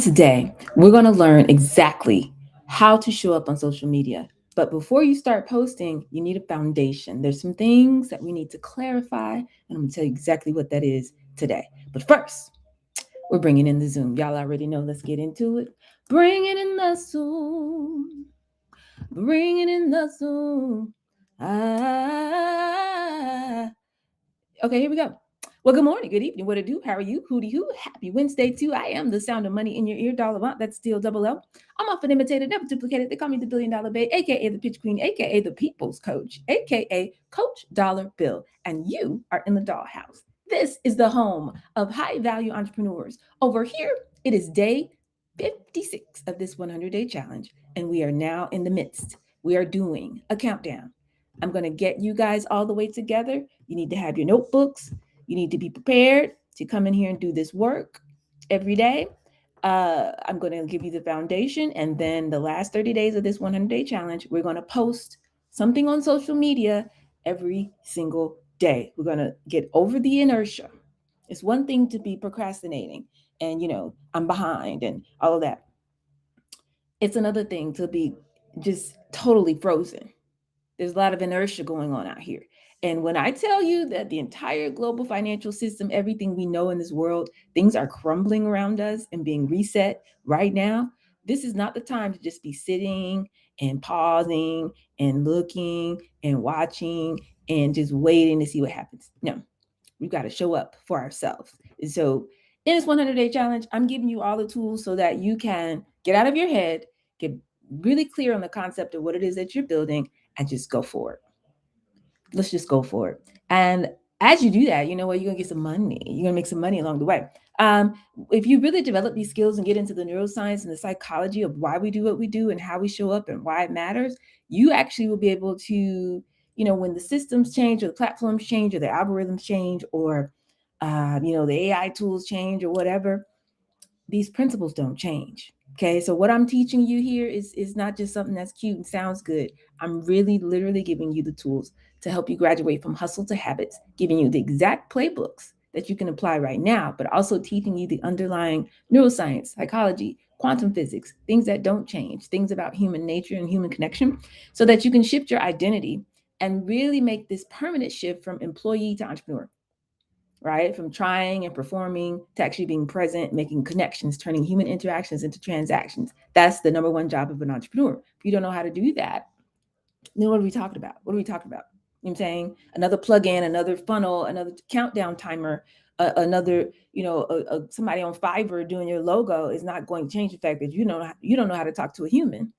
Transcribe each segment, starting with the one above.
Today, we're going to learn exactly how to show up on social media. But before you start posting, you need a foundation. There's some things that we need to clarify, and I'm going to tell you exactly what that is today. But first, we're bringing in the Zoom. Y'all already know. Let's get into it. Bringing in the Zoom. Bringing in the Zoom. Ah. Okay, here we go. Well, good morning, good evening. What to do? How are you? Hootie hoo. Happy Wednesday too. I am the sound of money in your ear, dollar amount. That's still double L. I'm often imitated, never duplicated. They call me the $1 billion babe, aka the pitch queen, aka the people's coach, aka Coach Dollar Bill. And you are in the dollhouse. This is the home of high value entrepreneurs. Over here, it is day 56 of this 100-day challenge, and we are now in the midst. We are doing a countdown. I'm going to get you guys all the way together. You need to have your notebooks. You need to be prepared to come in here and do this work every day. I'm going to give you the foundation. And then the last 30 days of this 100-day challenge, we're going to post something on social media every single day. We're going to get over the inertia. It's one thing to be procrastinating and, I'm behind and all of that. It's another thing to be just totally frozen. There's a lot of inertia going on out here. And when I tell you that the entire global financial system, everything we know in this world, things are crumbling around us and being reset right now, this is not the time to just be sitting and pausing and looking and watching and just waiting to see what happens. No, we've got to show up for ourselves. And so in this 100-day challenge, I'm giving you all the tools so that you can get out of your head, get really clear on the concept of what it is that you're building, and just go for it. Let's just go for it. And as you do that, you know what? You're going to get some money. You're going to make some money along the way. Um, if you really develop these skills and get into the neuroscience and the psychology of why we do what we do and how we show up and why it matters, you actually will be able to, when the systems change or the platforms change or the algorithms change or, the AI tools change or whatever, these principles don't change. Okay, so what I'm teaching you here is not just something that's cute and sounds good. I'm really literally giving you the tools to help you graduate from hustle to habits, giving you the exact playbooks that you can apply right now, but also teaching you the underlying neuroscience, psychology, quantum physics, things that don't change, things about human nature and human connection, so that you can shift your identity and really make this permanent shift from employee to entrepreneur, right? From trying and performing to actually being present, making connections, turning human interactions into transactions. That's the number one job of an entrepreneur. If you don't know how to do that, then what are we talking about? What are we talking about? You know what I'm saying? Another plugin, another funnel, another countdown timer, another, somebody on Fiverr doing your logo is not going to change the fact that you don't know how to talk to a human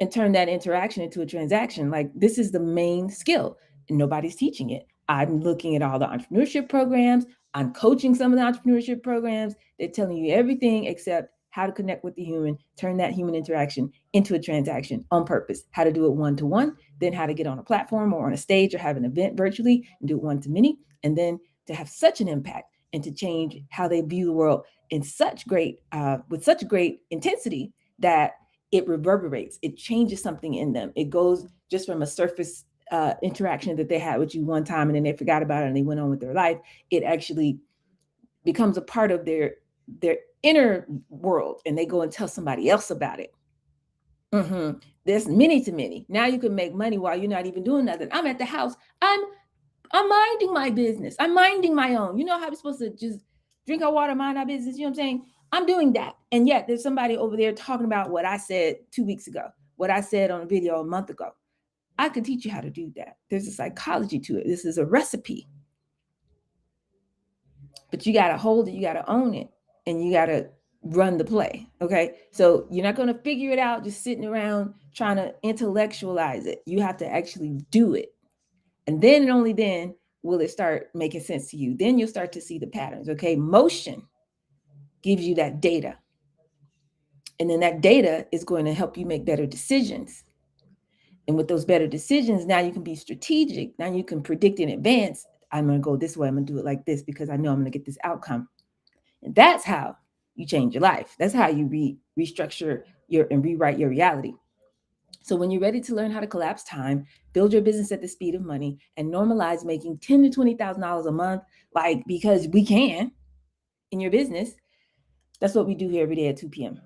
and turn that interaction into a transaction. Like, this is the main skill, and nobody's teaching it. I'm looking at all the entrepreneurship programs. I'm coaching some of the entrepreneurship programs. They're telling you everything except how to connect with the human, turn that human interaction into a transaction on purpose, how to do it one-to-one, then how to get on a platform or on a stage or have an event virtually and do it one-to-many, and then to have such an impact and to change how they view the world in with such great intensity that it reverberates, it changes something in them. It goes just from a surface interaction that they had with you one time and then they forgot about it and they went on with their life. It actually becomes a part of their inner world, and they go and tell somebody else about it. There's many to many. Now you can make money while you're not even doing nothing. I'm at the house. I'm minding my business. I'm minding my own. You know how we're supposed to just drink our water, mind our business. You know what I'm saying? I'm doing that. And yet there's somebody over there talking about what I said 2 weeks ago, what I said on a video a month ago. I could teach you how to do that. There's a psychology to it. This is a recipe. But you got to hold it. You got to own it. And you got to run the play. Okay. So you're not going to figure it out just sitting around trying to intellectualize it. You have to actually do it. And then and only then will it start making sense to you. Then you'll start to see the patterns. Okay. Motion gives you that data. And then that data is going to help you make better decisions. And with those better decisions, now you can be strategic. Now you can predict in advance. I'm going to go this way. I'm going to do it like this because I know I'm going to get this outcome. And that's how you change your life. That's how you restructure and rewrite your reality. So when you're ready to learn how to collapse time, build your business at the speed of money, and normalize making $10,000 to $20,000 a month, like because we can in your business, That's what we do here every day at 2 p.m.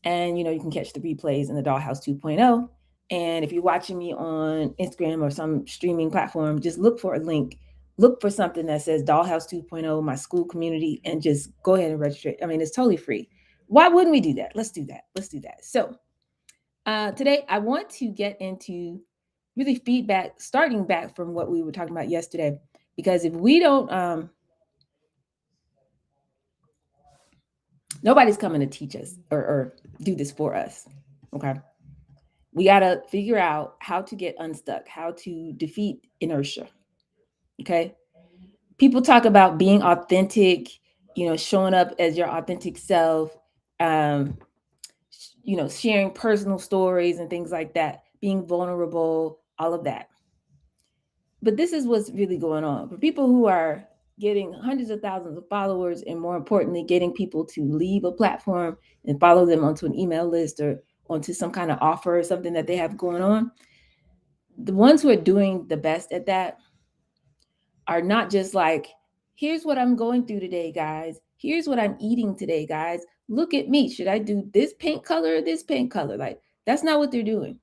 And you can catch the replays in the Dollhouse 2.0. And if you're watching me on Instagram or some streaming platform, just look for a link. Look for something that says Dollhouse 2.0, my school community, and just go ahead and register. I mean, it's totally free. Why wouldn't we do that? Let's do that. Let's do that. So today I want to get into really feedback, starting back from what we were talking about yesterday, because if we don't, nobody's coming to teach us or do this for us. Okay. We got to figure out how to get unstuck, how to defeat inertia. Okay. People talk about being authentic, showing up as your authentic self, um, sharing personal stories and things like that, being vulnerable, all of that. But this is what's really going on for people who are getting hundreds of thousands of followers, and more importantly, getting people to leave a platform and follow them onto an email list or onto some kind of offer or something that they have going on. The ones who are doing the best at that are not just like, here's what I'm going through today, guys. Here's what I'm eating today, guys. Look at me. Should I do this paint color or this paint color? Like, that's not what they're doing.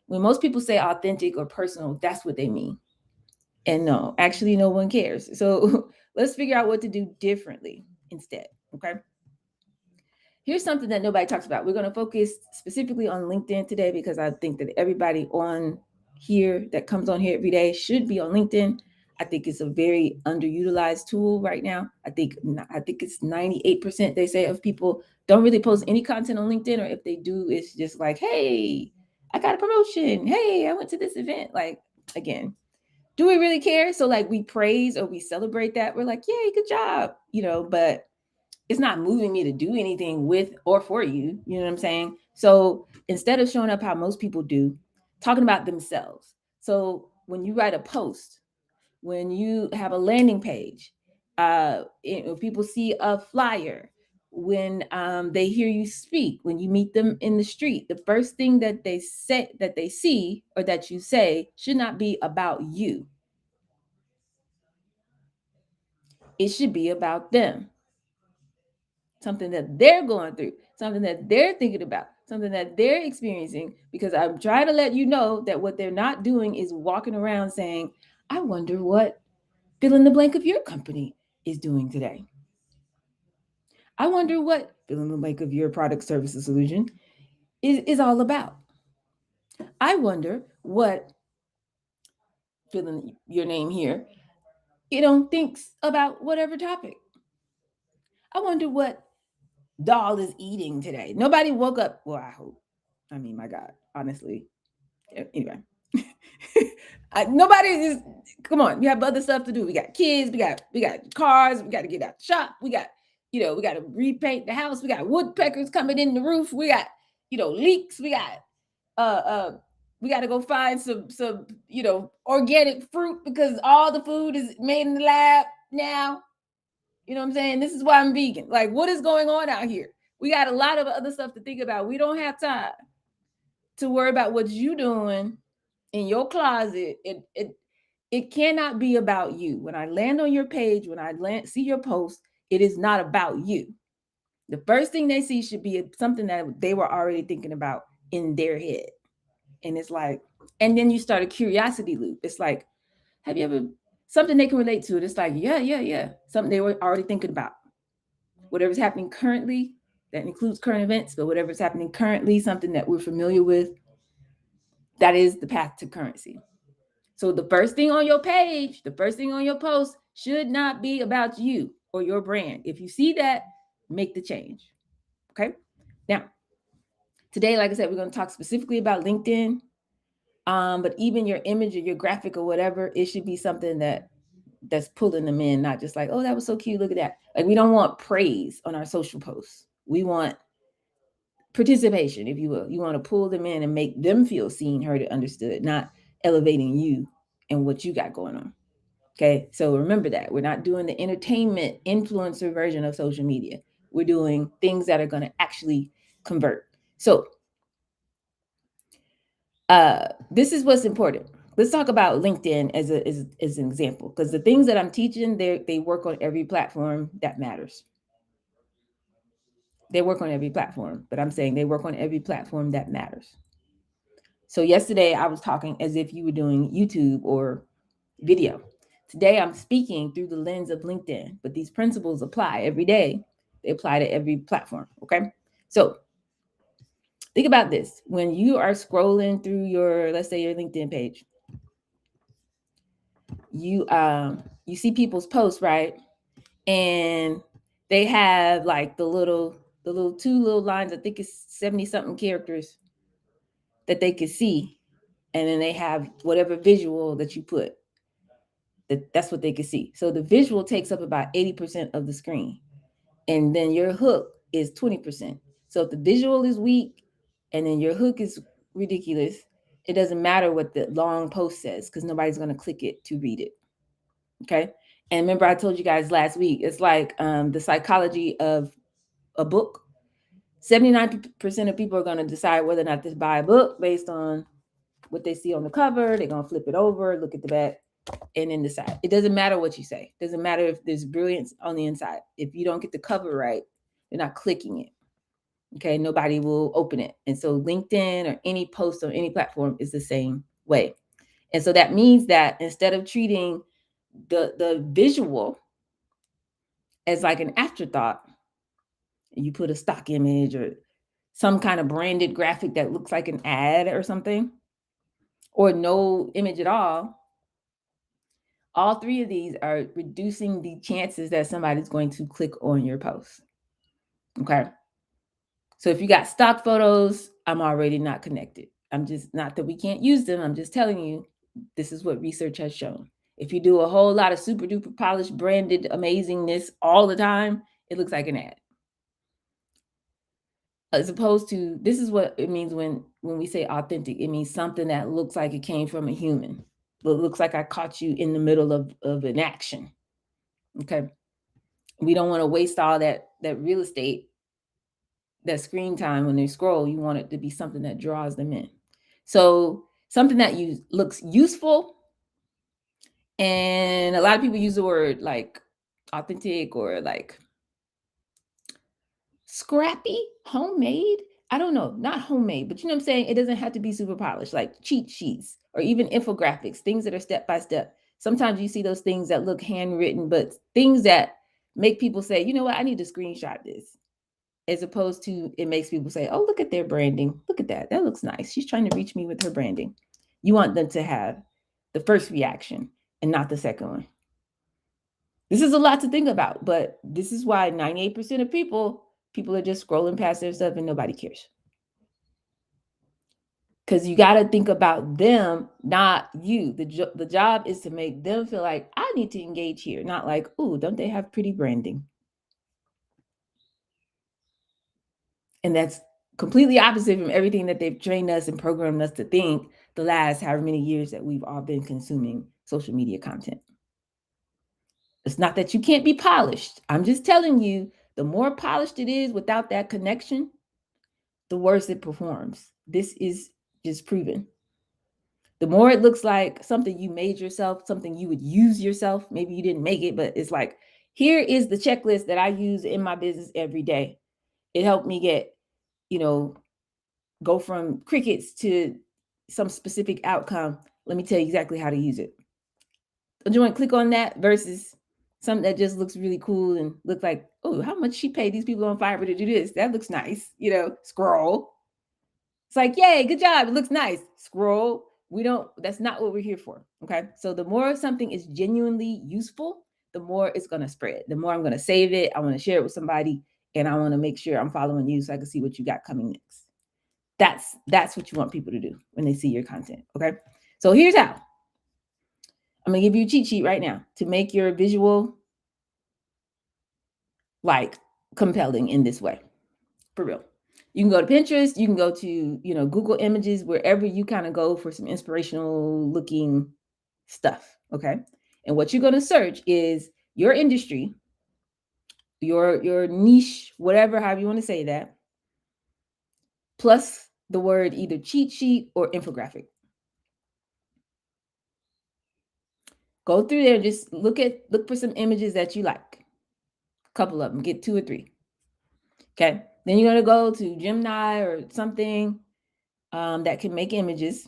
When most people say authentic or personal, that's what they mean. And no, actually, no one cares. So let's figure out what to do differently instead. Okay. Here's something that nobody talks about. We're going to focus specifically on LinkedIn today because I think that everybody on here that comes on here every day should be on LinkedIn. I think it's a very underutilized tool right now. I think it's 98% they say of people don't really post any content on LinkedIn, or if they do, it's just like, hey, I got a promotion. Hey, I went to this event. Like, again, do we really care? So like we praise or we celebrate that. We're like, yay, good job, but it's not moving me to do anything with or for you. You know what I'm saying? So instead of showing up how most people do, talking about themselves. So when you write a post, when you have a landing page, if people see a flyer, when they hear you speak, when you meet them in the street, the first thing that they see or that you say should not be about you. It should be about them. Something that they're going through, something that they're thinking about, something that they're experiencing, because I'm trying to let you know that what they're not doing is walking around saying, I wonder what fill in the blank of your company is doing today. I wonder what fill in the blank of your product, service, or solution is all about. I wonder what fill in your name here, thinks about whatever topic. I wonder what doll is eating today. Nobody woke up. Well, I hope. I mean, my God, honestly. Anyway, nobody is. Come on, we have other stuff to do. We got kids. We got cars. We got to get out the shop. We got we got to repaint the house. We got woodpeckers coming in the roof. We got leaks. We got we got to go find some organic fruit because all the food is made in the lab now. You know what I'm saying? This is why I'm vegan. Like, what is going on out here? We got a lot of other stuff to think about. We don't have time to worry about what you doing in your closet. It cannot be about you. When I land on your page, when I see your post, it is not about you. The first thing they see should be something that they were already thinking about in their head. And it's like, and then you start a curiosity loop. It's like, have you ever something they can relate to? It's like, yeah. Something they were already thinking about. Whatever's happening currently, that includes current events, but whatever's happening currently, something that we're familiar with, that is the path to currency. So the first thing on your page, the first thing on your post should not be about you or your brand. If you see that, make the change. Okay. Now, today, like I said, we're going to talk specifically about LinkedIn. But even your image or your graphic or whatever, it should be something that's pulling them in, not just like, oh, that was so cute. Look at that. Like, we don't want praise on our social posts. We want participation, if you will. You want to pull them in and make them feel seen, heard, and understood, not elevating you and what you got going on. Okay. So remember that we're not doing the entertainment influencer version of social media. We're doing things that are going to actually convert. So this is what's important. Let's talk about LinkedIn as an example, because the things that I'm teaching, they work on every platform that matters. They work on every platform, but I'm saying they work on every platform that matters. So yesterday I was talking as if you were doing YouTube or video. Today I'm speaking through the lens of LinkedIn, but these principles apply every day. They apply to every platform. Okay. So think about this. When you are scrolling through your, let's say your LinkedIn page, you see people's posts, right? And they have like the little two little lines, I think it's 70 something characters that they can see. And then they have whatever visual that you put. That's what they can see. So the visual takes up about 80% of the screen. And then your hook is 20%. So if the visual is weak and then your hook is ridiculous, it doesn't matter what the long post says because nobody's going to click it to read it. Okay. And remember, I told you guys last week, it's like the psychology of a book. 79% of people are going to decide whether or not to buy a book based on what they see on the cover. They're going to flip it over, look at the back, and then decide. It doesn't matter what you say. It doesn't matter if there's brilliance on the inside. If you don't get the cover right, they're not clicking it. Okay, nobody will open it. And so LinkedIn or any post on any platform is the same way. And so that means that instead of treating the visual as like an afterthought, you put a stock image or some kind of branded graphic that looks like an ad or something, or no image at all three of these are reducing the chances that somebody's going to click on your post. Okay. So if you got stock photos, I'm already not connected. I'm just not that we can't use them. I'm just telling you, this is what research has shown. If you do a whole lot of super duper polished, branded amazingness all the time, it looks like an ad. As opposed to, this is what it means when we say authentic. It means something that looks like it came from a human. But it looks like I caught you in the middle of an action. Okay. We don't want to waste all that real estate, that screen time when they scroll. You want it to be something that draws them in. So something that looks useful. And a lot of people use the word like authentic or like scrappy, homemade. I don't know, not homemade, but you know what I'm saying? It doesn't have to be super polished, like cheat sheets or even infographics, things that are step by step. Sometimes you see those things that look handwritten, but things that make people say, you know what, I need to screenshot this. As opposed to, it makes people say, oh, look at their branding. Look at that. That looks nice. She's trying to reach me with her branding. You want them to have the first reaction and not the second one. This is a lot to think about, but this is why 98% of people are just scrolling past their stuff and nobody cares. Because you got to think about them, not you. The job is to make them feel like, I need to engage here, not like, oh, don't they have pretty branding? And that's completely opposite from everything that they've trained us and programmed us to think the last however many years that we've all been consuming social media content. It's not that you can't be polished. I'm just telling you, the more polished it is without that connection, the worse it performs. This is just proven. The more it looks like something you made yourself, something you would use yourself, maybe you didn't make it, but it's like, here is the checklist that I use in my business every day. It helped me get, go from crickets to some specific outcome. Let me tell you exactly how to use it. Don't you want to click on that versus something that just looks really cool and look like, oh, how much she paid these people on Fiverr to do this? That looks nice. Scroll. It's like, yay, good job. It looks nice. Scroll. That's not what we're here for. Okay. So the more something is genuinely useful, the more it's going to spread. The more I'm going to save it. I want to share it with somebody and I want to make sure I'm following you so I can see what you got coming next. That's what you want people to do when they see your content. Okay. So here's how. I'm going to give you a cheat sheet right now to make your visual like compelling in this way. For real. You can go to Pinterest, you can go to, Google Images, wherever you kind of go for some inspirational looking stuff. Okay. And what you're going to search is your industry, your niche, whatever, however you want to say that, plus the word either cheat sheet or infographic. Go through there and just look for some images that you like. A couple of them, get 2 or 3. Okay. Then you're going to go to Gemini or something that can make images.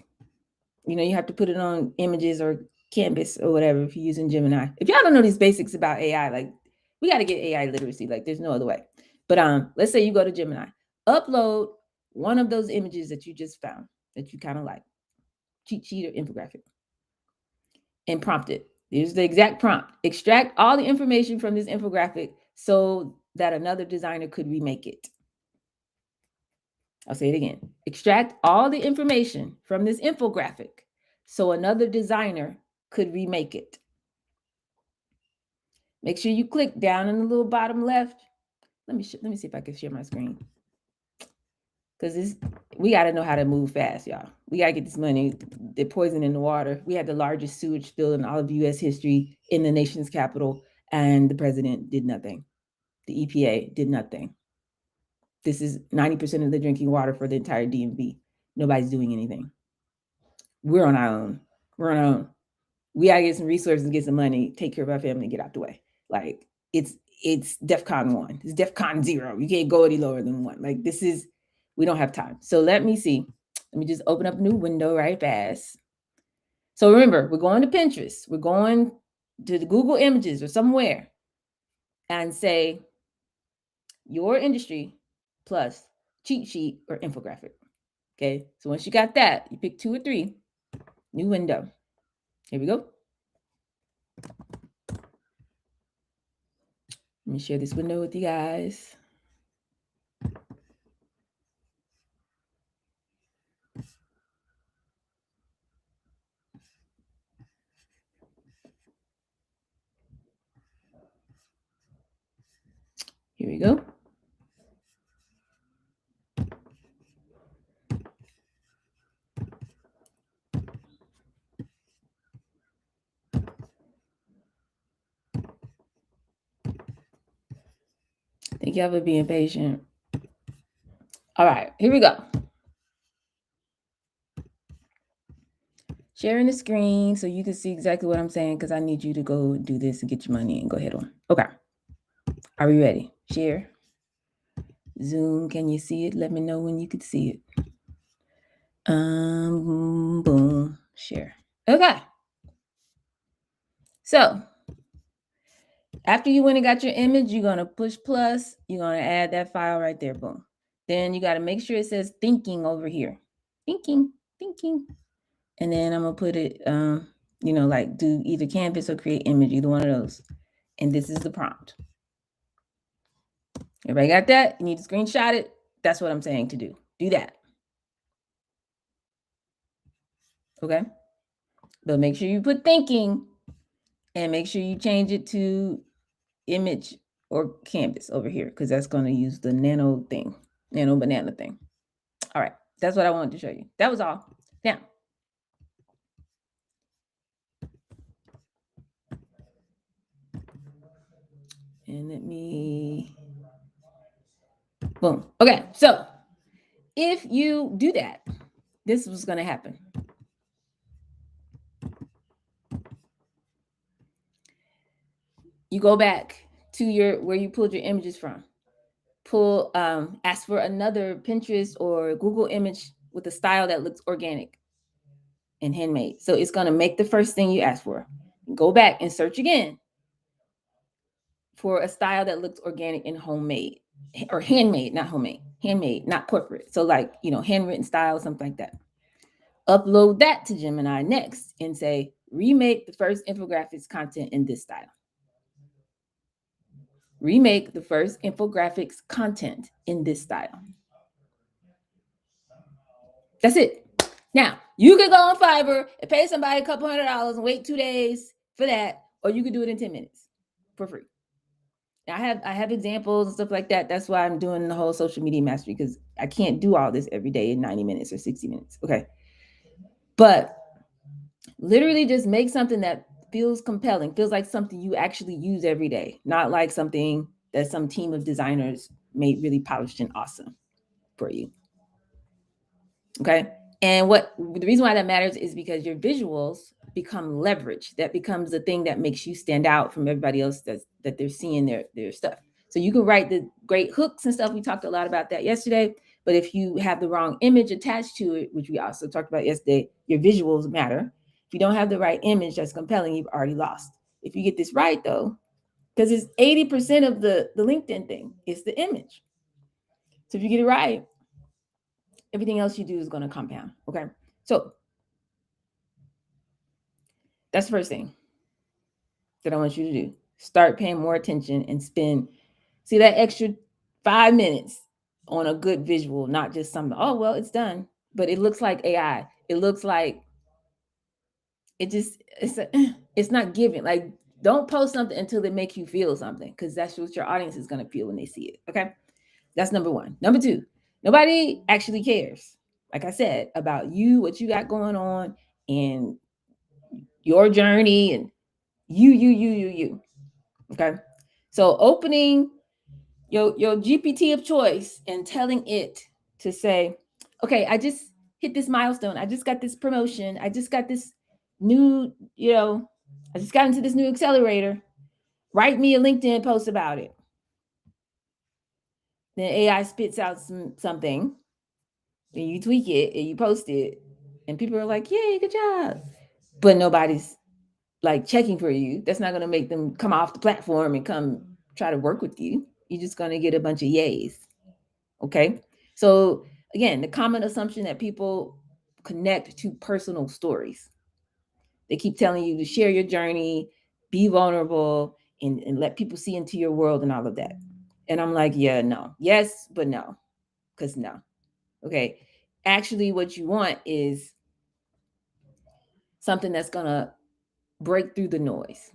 You have to put it on images or Canvas or whatever if you're using Gemini. If y'all don't know these basics about AI, like we got to get AI literacy. Like there's no other way. But let's say you go to Gemini, upload one of those images that you just found that you kind of like, cheat sheet or infographic, and prompt it. Here's the exact prompt. Extract all the information from this infographic so that another designer could remake it. I'll say it again. Extract all the information from this infographic so another designer could remake it. Make sure you click down in the little bottom left. Let me see if I can share my screen. Because we got to know how to move fast, y'all. We got to get this money. They're poisoning the water. We had the largest sewage spill in all of U.S. history in the nation's capital, and the president did nothing. The EPA did nothing. This is 90% of the drinking water for the entire DMV. Nobody's doing anything. We're on our own. We got to get some resources, get some money, take care of our family, and get out the way. Like, it's DEFCON 1. It's DEFCON 0. You can't go any lower than 1. Like, we don't have time. So let me see. Let me just open up a new window right fast. So remember, we're going to Pinterest. We're going to the Google Images or somewhere and say your industry plus cheat sheet or infographic. Okay. So once you got that, you pick 2 or 3, new window. Here we go. Let me share this window with you guys. Here we go. Thank y'all for being patient. All right, here we go. Sharing the screen so you can see exactly what I'm saying, because I need you to go do this and get your money and go ahead on. Okay. Are we ready? Share. Zoom, can you see it? Let me know when you could see it. Boom. Share. Okay. So after you went and got your image, you're going to push plus. You're going to add that file right there. Boom. Then you got to make sure it says thinking over here. Thinking. And then I'm going to put it, like do either Canvas or create image, either one of those. And this is the prompt. Everybody got that? You need to screenshot it. That's what I'm saying to do. Do that. Okay? But make sure you put thinking and make sure you change it to image or Canvas over here, because that's going to use the nano banana thing. All right. That's what I wanted to show you. That was all. Now, and let me, boom. Okay. So if you do that, this was going to happen. You go back to where you pulled your images from. Ask for another Pinterest or Google image with a style that looks organic and handmade. So it's going to make the first thing you ask for. Go back and search again for a style that looks organic and homemade, or handmade, not homemade, handmade, not corporate. So like, handwritten style, something like that. Upload that to Gemini next and say, remake the first infographics content in this style. Remake the first infographics content in this style. That's it. Now, you could go on Fiverr and pay somebody a couple $100 and wait 2 days for that, or you could do it in 10 minutes for free. Now, I have examples and stuff like that. That's why I'm doing the whole social media mastery, because I can't do all this every day in 90 minutes or 60 minutes. Okay. But literally just make something that feels compelling, feels like something you actually use every day, not like something that some team of designers made really polished and awesome for you. Okay. And the reason why that matters is because your visuals become leverage. That becomes the thing that makes you stand out from everybody else that they're seeing their stuff. So you can write the great hooks and stuff. We talked a lot about that yesterday. But if you have the wrong image attached to it, which we also talked about yesterday, your visuals matter. If you don't have the right image that's compelling, you've already lost. If you get this right, though, because it's 80% of the LinkedIn thing, it's the image. So if you get it right, everything else you do is going to compound. Okay. So that's the first thing that I want you to do. Start paying more attention and see that extra 5 minutes on a good visual, not just something, oh, well, it's done. But it looks like AI. It looks like it's not giving. Like, don't post something until they make you feel something, because that's what your audience is going to feel when they see it. Okay. That's number one. Number two, nobody actually cares, like I said, about you, what you got going on, and your journey, and you. Okay. So opening your GPT of choice and telling it to say, okay, I just hit this milestone. I just got this promotion. I just got this new, I just got into this new accelerator. Write me a LinkedIn post about it. Then AI spits out something, and you tweak it and you post it, and people are like, yay, good job. But nobody's like checking for you. That's not going to make them come off the platform and come try to work with you. You're just going to get a bunch of yays. Okay. So again, the common assumption that people connect to personal stories. They keep telling you to share your journey, be vulnerable, and let people see into your world and all of that. And I'm like, yeah, no. Yes, but no. Because no. Okay. Actually, what you want is something that's going to break through the noise.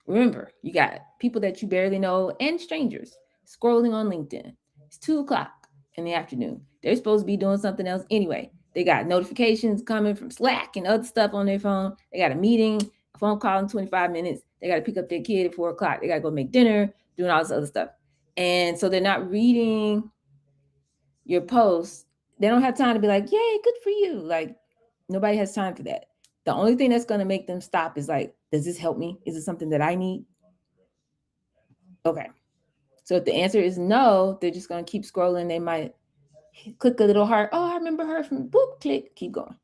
Remember, you got people that you barely know and strangers scrolling on LinkedIn. It's 2 o'clock in the afternoon. They're supposed to be doing something else anyway. They got notifications coming from Slack and other stuff on their phone. They got a meeting, a phone call in 25 minutes. They got to pick up their kid at 4 o'clock. They got to go make dinner, doing all this other stuff. And so they're not reading your posts. They don't have time to be like, yay, good for you. Like, nobody has time for that. The only thing that's going to make them stop is like, does this help me? Is it something that I need? Okay. So if the answer is no, they're just going to keep scrolling. They might click a little heart. Oh, I remember her from boop, click, keep going.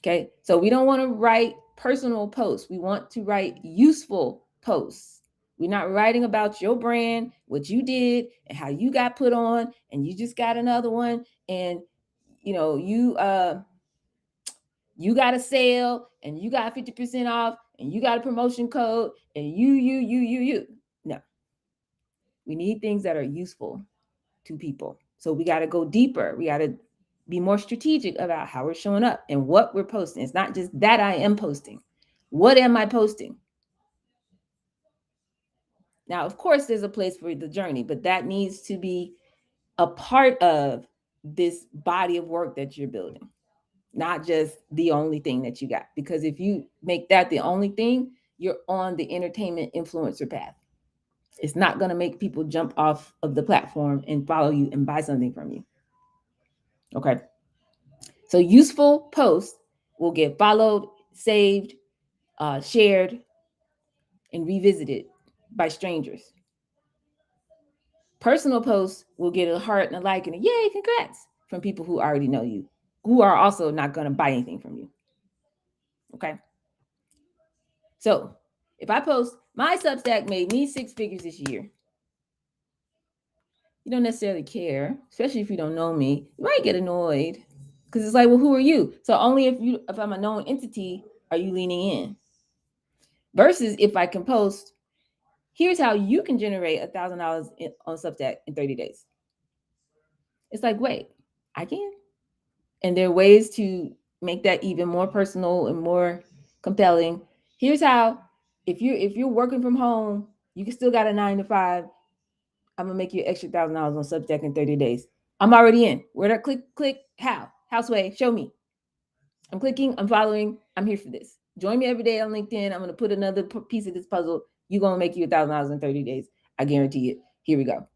Okay. So we don't want to write personal posts. We want to write useful posts. We're not writing about your brand, what you did, and how you got put on, and you just got another one, and you got a sale, and you got 50% off, and you got a promotion code, and you. No, we need things that are useful to people. So we got to go deeper. We got to be more strategic about how we're showing up and what we're posting. It's not just that I am posting. What am I posting? Now, of course, there's a place for the journey, but that needs to be a part of this body of work that you're building, not just the only thing that you got. Because if you make that the only thing, you're on the entertainment influencer path. It's not going to make people jump off of the platform and follow you and buy something from you. Okay. So useful posts will get followed, saved, shared, and revisited by strangers. Personal posts will get a heart and a like and a yay, congrats from people who already know you, who are also not going to buy anything from you. Okay. So if I post, my Substack made me 6 figures this year, you don't necessarily care, especially if you don't know me. You might get annoyed because it's like, well, who are you? So only if I'm a known entity are you leaning in. Versus if I can post, here's how you can generate $1,000 on Substack in 30 days. It's like, wait, I can? And there are ways to make that even more personal and more compelling. Here's how, if you're working from home, you can still got a 9 to 5. I'm gonna make you an extra $1,000 on Substack in 30 days. I'm already in. Where do I click? How? Houseway, show me. I'm clicking, I'm following, I'm here for this. Join me every day on LinkedIn. I'm gonna put another piece of this puzzle. You're gonna make you $1,000 in 30 days. I guarantee it. Here we go.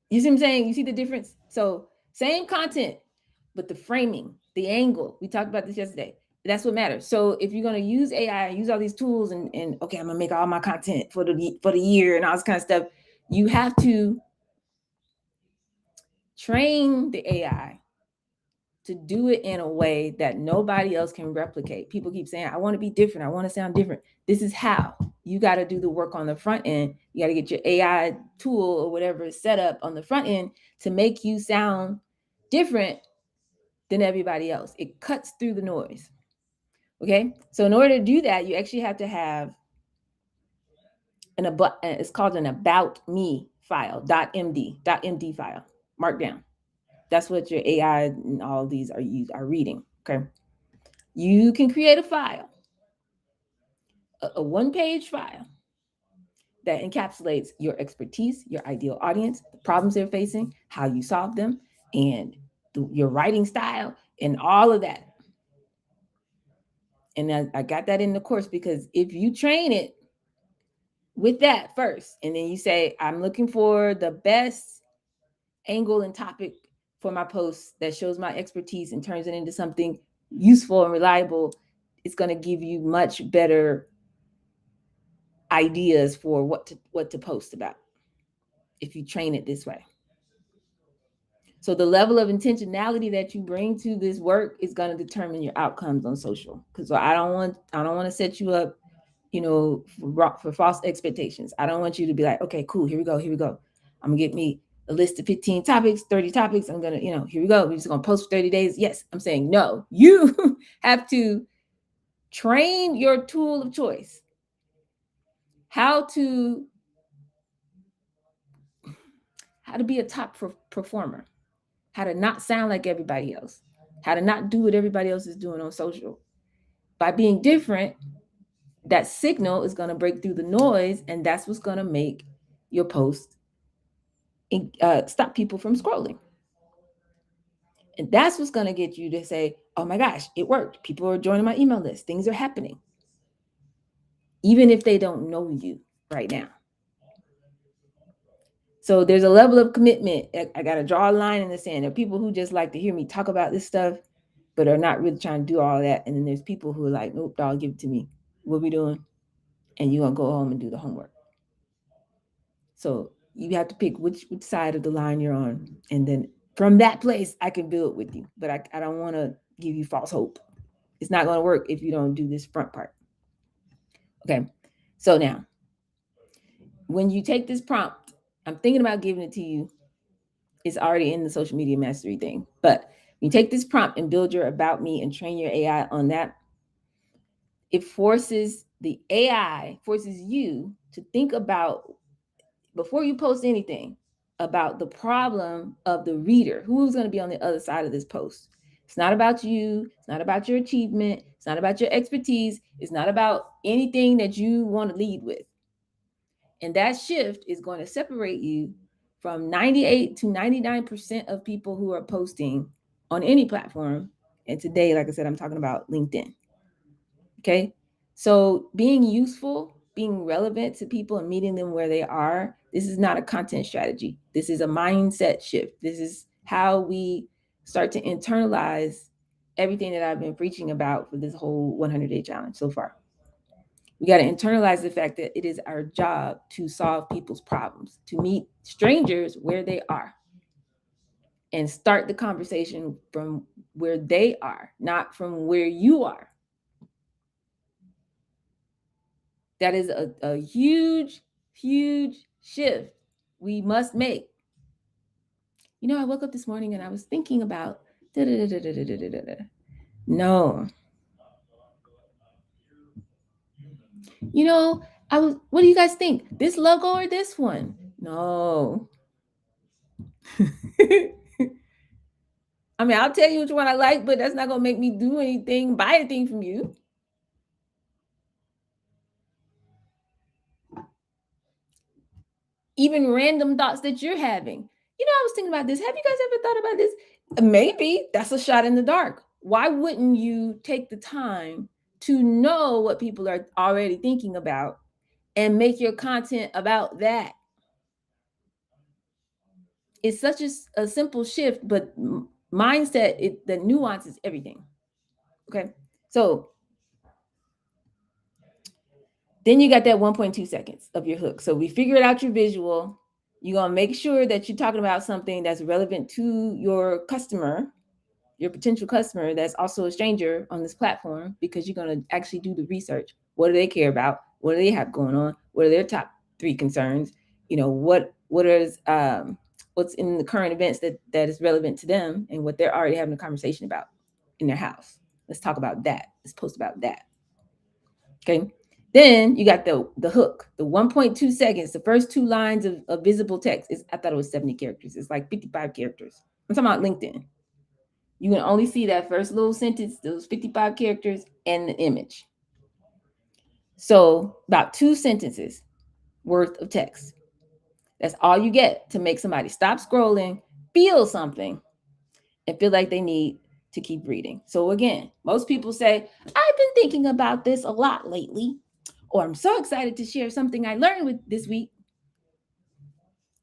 You see what I'm saying? You see the difference? So same content, but the framing, the angle. We talked about this yesterday. That's what matters. So if you're going to use AI, use all these tools, and okay, I'm gonna make all my content for the year and all this kind of stuff, you have to train the AI to do it in a way that nobody else can replicate. People keep saying, I want to be different. I want to sound different. This is how you got to do the work on the front end. You got to get your AI tool or whatever set up on the front end to make you sound different than everybody else. It cuts through the noise. Okay. So in order to do that, you actually have to have it's called an about me file, .md file, mark down. That's what your AI and all of these are reading. Okay. You can create a file, a one-page file that encapsulates your expertise, your ideal audience, the problems they're facing, how you solve them, and your writing style, and all of that. And I got that in the course because if you train it with that first, and then you say, I'm looking for the best angle and topic for my post that shows my expertise and turns it into something useful and reliable, it's going to give you much better ideas for what to post about if you train it this way. So the level of intentionality that you bring to this work is going to determine your outcomes on social. Because I don't want to set you up, for false expectations. I don't want you to be like, okay, cool, here we go. I'm gonna get me a list of 15 topics, 30 topics. I'm gonna, here we go. We're just gonna post for 30 days. Yes, I'm saying no. You have to train your tool of choice how to be a top performer, how to not sound like everybody else, how to not do what everybody else is doing on social. By being different, that signal is going to break through the noise, and that's what's going to make your post stop people from scrolling. And that's what's going to get you to say, oh my gosh, it worked. People are joining my email list. Things are happening. Even if they don't know you right now. So there's a level of commitment. I got to draw a line in the sand. There are people who just like to hear me talk about this stuff, but are not really trying to do all that. And then there's people who are like, nope, dog, give it to me. What we doing? And you're going to go home and do the homework. So you have to pick which side of the line you're on. And then from that place, I can build with you. But I don't want to give you false hope. It's not going to work if you don't do this front part. Okay. So now, when you take this prompt, I'm thinking about giving it to you. It's already in the social media mastery thing. But you take this prompt and build your about me and train your AI on that. It forces the AI, forces you to think about, before you post anything, about the problem of the reader, who's going to be on the other side of this post. It's not about you. It's not about your achievement. It's not about your expertise. It's not about anything that you want to lead with. And that shift is going to separate you from 98 to 99% of people who are posting on any platform. And today, like I said, I'm talking about LinkedIn. Okay. So being useful, being relevant to people and meeting them where they are, this is not a content strategy. This is a mindset shift. This is how we start to internalize everything that I've been preaching about for this whole 100-day challenge so far. We got to internalize the fact that it is our job to solve people's problems, to meet strangers where they are and start the conversation from where they are, not from where you are. That is a huge, huge shift we must make. I woke up this morning and I was thinking about no. What do you guys think? This logo or this one? No. I mean, I'll tell you which one I like, but that's not going to make me do anything, buy anything from you. Even random thoughts that you're having. I was thinking about this. Have you guys ever thought about this? Maybe that's a shot in the dark. Why wouldn't you take the time to know what people are already thinking about and make your content about that? It's such a simple shift, but mindset, the nuance is everything. Okay. So then you got that 1.2 seconds of your hook. So we figured out your visual. You're going to make sure that you're talking about something that's relevant to your customer, your potential customer that's also a stranger on this platform, because you're going to actually do the research. What do they care about? What do they have going on? What are their top 3 concerns? What is what's in the current events that is relevant to them and what they're already having a conversation about in their house. Let's talk about that. Let's post about that. Okay. Then you got the hook, the 1.2 seconds, the first 2 lines of visible text. I thought it was 70 characters. It's like 55 characters. I'm talking about LinkedIn. You can only see that first little sentence, those 55 characters, and the image. So about 2 sentences worth of text. That's all you get to make somebody stop scrolling, feel something, and feel like they need to keep reading. So again, most people say, I've been thinking about this a lot lately, or I'm so excited to share something I learned with this week.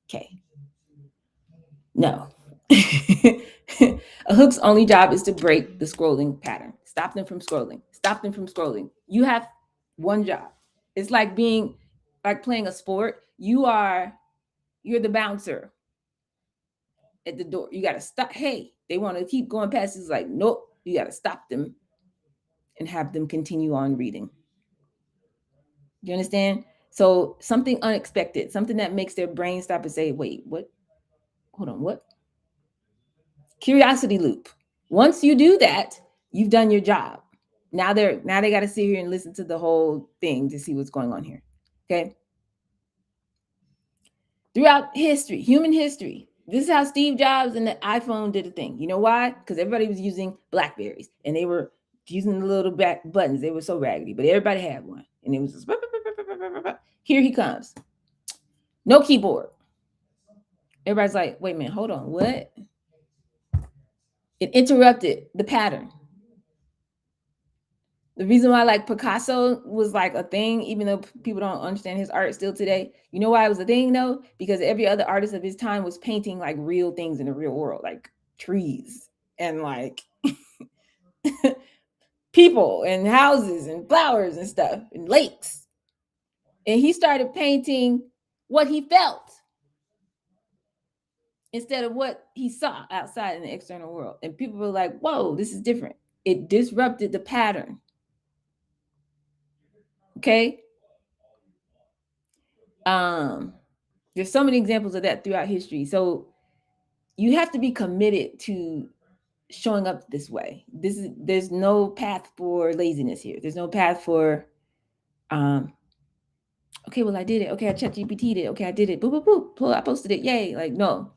Okay. No. A hook's only job is to break the scrolling pattern. Stop them from scrolling. Stop them from scrolling. You have one job. It's like playing a sport. You're the bouncer at the door. You got to stop. Hey, they want to keep going past. It's like, nope, you got to stop them and have them continue on reading. You understand? So something unexpected, something that makes their brain stop and say, wait, what? Hold on, what? Curiosity loop. Once you do that, you've done your job. Now they got to sit here and listen to the whole thing to see what's going on here. Okay. Throughout history, human history, this is how Steve Jobs and the iPhone did a thing. You know why? Because everybody was using Blackberries and they were using the little back buttons. They were so raggedy, but everybody had one. And it was just, here he comes. No keyboard. Everybody's like, wait a minute, hold on, what? It interrupted the pattern. The reason why like Picasso was like a thing, even though people don't understand his art still today, you know why it was a thing though? Because every other artist of his time was painting like real things in the real world, like trees and like people and houses and flowers and stuff and lakes. And he started painting what he felt instead of what he saw outside in the external world. And people were like, whoa, this is different. It disrupted the pattern. Okay. There's so many examples of that throughout history. So you have to be committed to showing up this way. There's no path for laziness here. There's no path for okay, well I did it. Okay, I ChatGPT'd it. Okay, I did it. Boop boop boop. I posted it. Yay. Like no.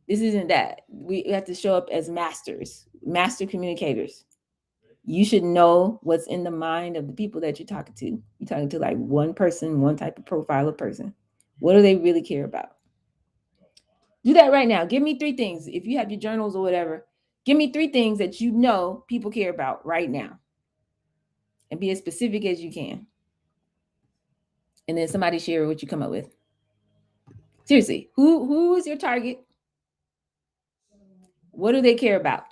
This isn't that. We have to show up as masters, master communicators. You should know what's in the mind of the people that you're talking to. You're talking to like one person, one type of profile of person. What do they really care about? Do that right now. Give me 3 things. If you have your journals or whatever, give me 3 things that you know people care about right now. And be as specific as you can. And then somebody share what you come up with. Seriously, who is your target? What do they care about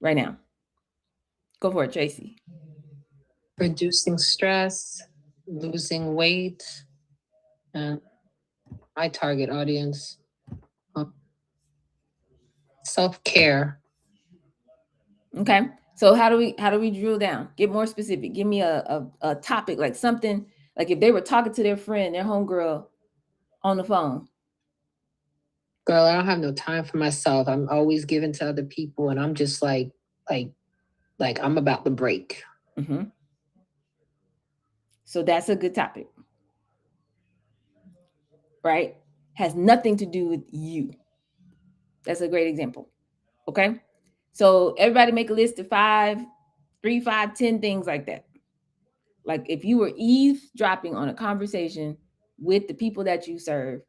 right now? Go for it, Tracy. Reducing stress, losing weight, and my target audience. Self-care. Okay. So how do we drill down? Get more specific. Give me a topic, like something like if they were talking to their friend, their homegirl on the phone. Girl, I don't have no time for myself. I'm always giving to other people, and I'm just like I'm about to break. Mm-hmm. So that's a good topic, right? Has nothing to do with you. That's a great example. Okay. So everybody make a list of 5, 3, 5, 10 things like that. Like if you were eavesdropping on a conversation with the people that you serve,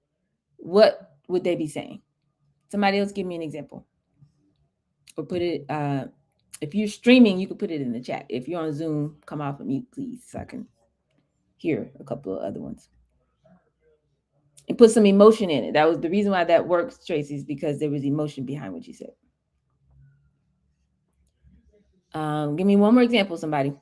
what would they be saying? Somebody else give me an example. Or put it, if you're streaming, you can put it in the chat. If you're on Zoom, come off of mute, please, so I can hear a couple of other ones. And put some emotion in it. That was the reason why that works, Tracy, is because there was emotion behind what you said. Give me one more example, somebody.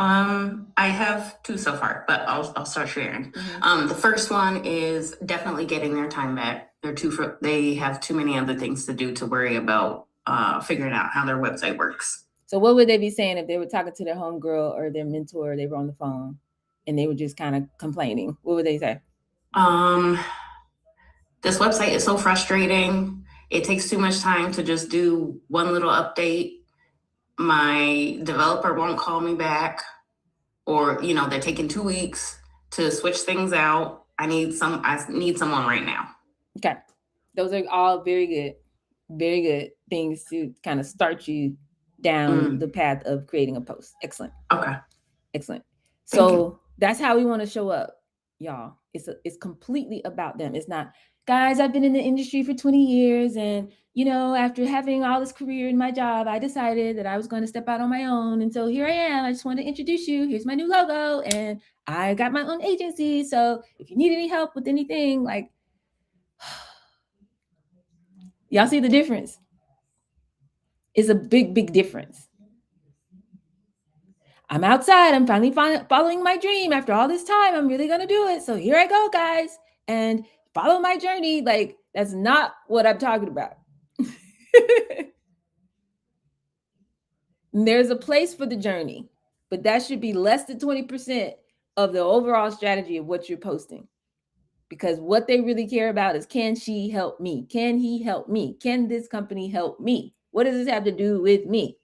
I have two so far, but I'll start sharing. The first one is definitely getting their time back. They have too many other things to do to worry about figuring out how their website works. So what would they be saying if they were talking to their homegirl or their mentor, or they were on the phone and they were just kind of complaining? What would they say? This website is so frustrating. It takes too much time to just do one little update. My developer won't call me back, or they're taking 2 weeks to switch things out. I need someone right now. Okay. Those are all very good things to kind of start you down the path of creating a post. Excellent. Okay. Excellent. So that's how we want to show up, y'all. It's completely about them. It's not, guys, I've been in the industry for 20 years, and after having all this career in my job, I decided that I was going to step out on my own, and so here I am. I just want to introduce you. Here's my new logo, and I got my own agency. So if you need any help with anything, like, y'all see the difference? It's a big difference. I'm outside. I'm finally following my dream after all this time. I'm really going to do it. So here I go, guys. And follow my journey. Like, that's not what I'm talking about. There's a place for the journey, but that should be less than 20% of the overall strategy of what you're posting. Because what they really care about is, can she help me? Can he help me? Can this company help me? What does this have to do with me?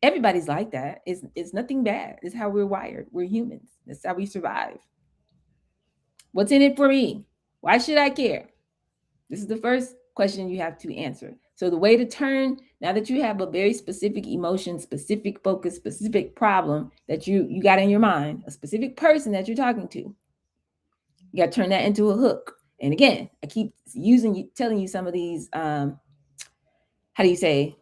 Everybody's like that. It's nothing bad. It's how we're wired. We're humans. That's how we survive. What's in it for me? Why should I care? This is the first question you have to answer. So the way to turn, now that you have a very specific emotion, specific focus, specific problem that you got in your mind, a specific person that you're talking to, you got to turn that into a hook. And again, I keep telling you some of these, how do you say,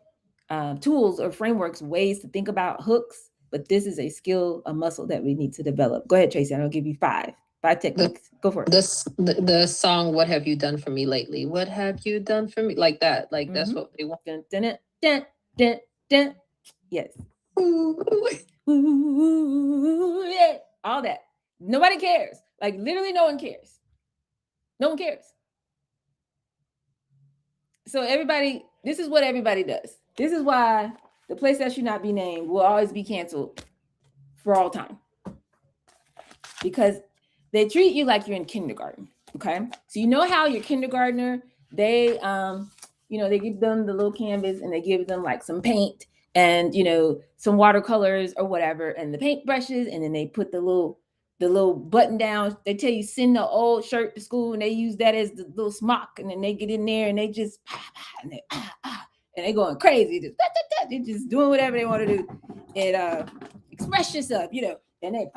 tools or frameworks, ways to think about hooks, but this is a skill, a muscle that we need to develop. Go ahead, Tracy. I'll give you five techniques. Go for it. The song "What Have You Done for Me Lately?" What have you done for me? Like that. Like that's what they want. Dun, dun, dun, dun, dun. Yes. Ooh, yeah. All that. Nobody cares. Like, literally, no one cares. No one cares. So everybody, this is what everybody does. This is why the place that should not be named will always be canceled for all time. Because they treat you like you're in kindergarten. Okay. So you know how your kindergartner, they they give them the little canvas and they give them like some paint and some watercolors or whatever and the paint brushes, and then they put the little button down. They tell you send the old shirt to school and they use that as the little smock, and then they get in there and they just and they going crazy, they're just doing whatever they want to do and express yourself, and they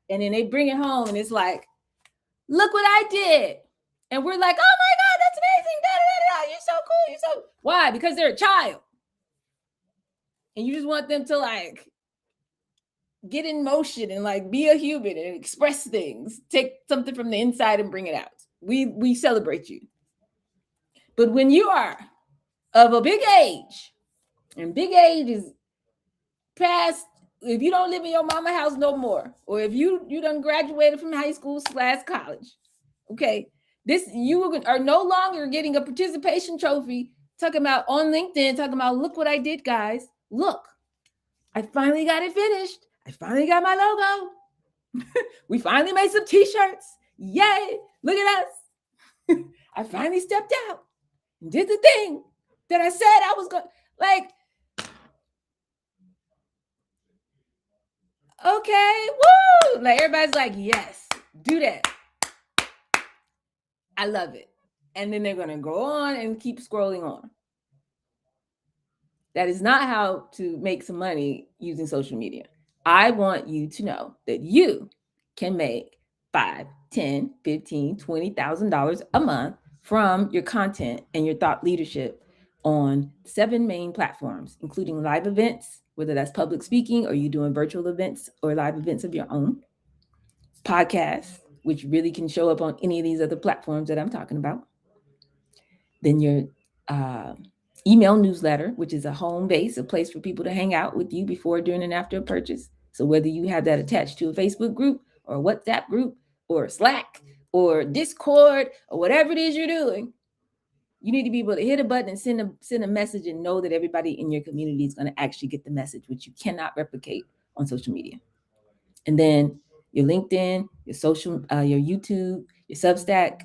and then they bring it home and it's like, look what I did. And we're like, oh my God, that's amazing. Da, da, da, da. You're so cool. You're so. Why? Because they're a child. And you just want them to like get in motion and like be a human and express things. Take something from the inside and bring it out. We celebrate you. But when you are of a big age, and big age is past, if you don't live in your mama house no more, or if you done graduated from high school / college, okay, you are no longer getting a participation trophy talking about on LinkedIn, talking about, look what I did, guys. Look, I finally got it finished. I finally got my logo. We finally made some t-shirts. Yay, look at us. I finally stepped out and did the thing that I said I was going to, like, okay, woo! Like, everybody's like, yes, do that. I love it. And then they're going to go on and keep scrolling on. That is not how to make some money using social media. I want you to know that you can make $5, $10, $15, $20,000 a month from your content and your thought leadership on 7 main platforms, including live events, whether that's public speaking or you doing virtual events or live events of your own, podcasts, which really can show up on any of these other platforms that I'm talking about. Then your email newsletter, which is a home base, a place for people to hang out with you before, during, and after a purchase. So whether you have that attached to a Facebook group or a WhatsApp group or Slack or Discord or whatever it is you're doing, you need to be able to hit a button and send a message and know that everybody in your community is going to actually get the message, which you cannot replicate on social media. And then your LinkedIn, your social, your YouTube, your Substack.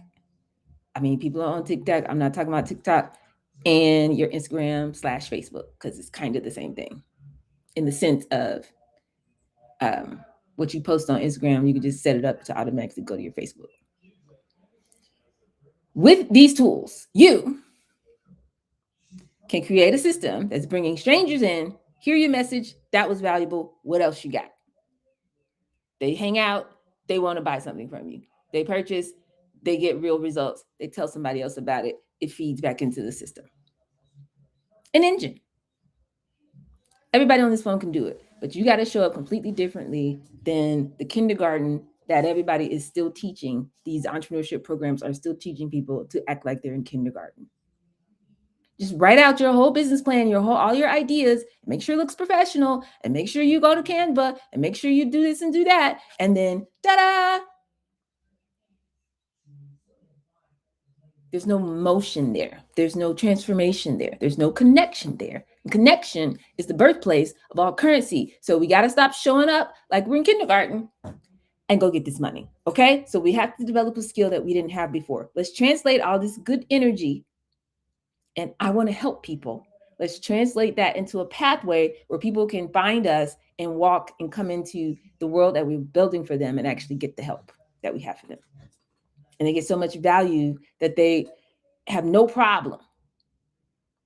I mean, people are on TikTok. I'm not talking about TikTok. And your Instagram/Facebook, because it's kind of the same thing in the sense of what you post on Instagram, you can just set it up to automatically go to your Facebook. With these tools, you can create a system that's bringing strangers in, hear your message, that was valuable, what else you got? They hang out, they want to buy something from you. They purchase, they get real results. They tell somebody else about it. It feeds back into the system. An engine. Everybody on this phone can do it, but you got to show up completely differently than the kindergarten that everybody is still teaching. These entrepreneurship programs are still teaching people to act like they're in kindergarten. Just write out your whole business plan, all your ideas, make sure it looks professional, and make sure you go to Canva, and make sure you do this and do that, and then ta-da! There's no motion there. There's no transformation there. There's no connection there. And connection is the birthplace of all currency. So we got to stop showing up like we're in kindergarten and go get this money. Okay? So we have to develop a skill that we didn't have before. Let's translate all this good energy. And I want to help people. Let's translate that into a pathway where people can find us and walk and come into the world that we're building for them and actually get the help that we have for them. And they get so much value that they have no problem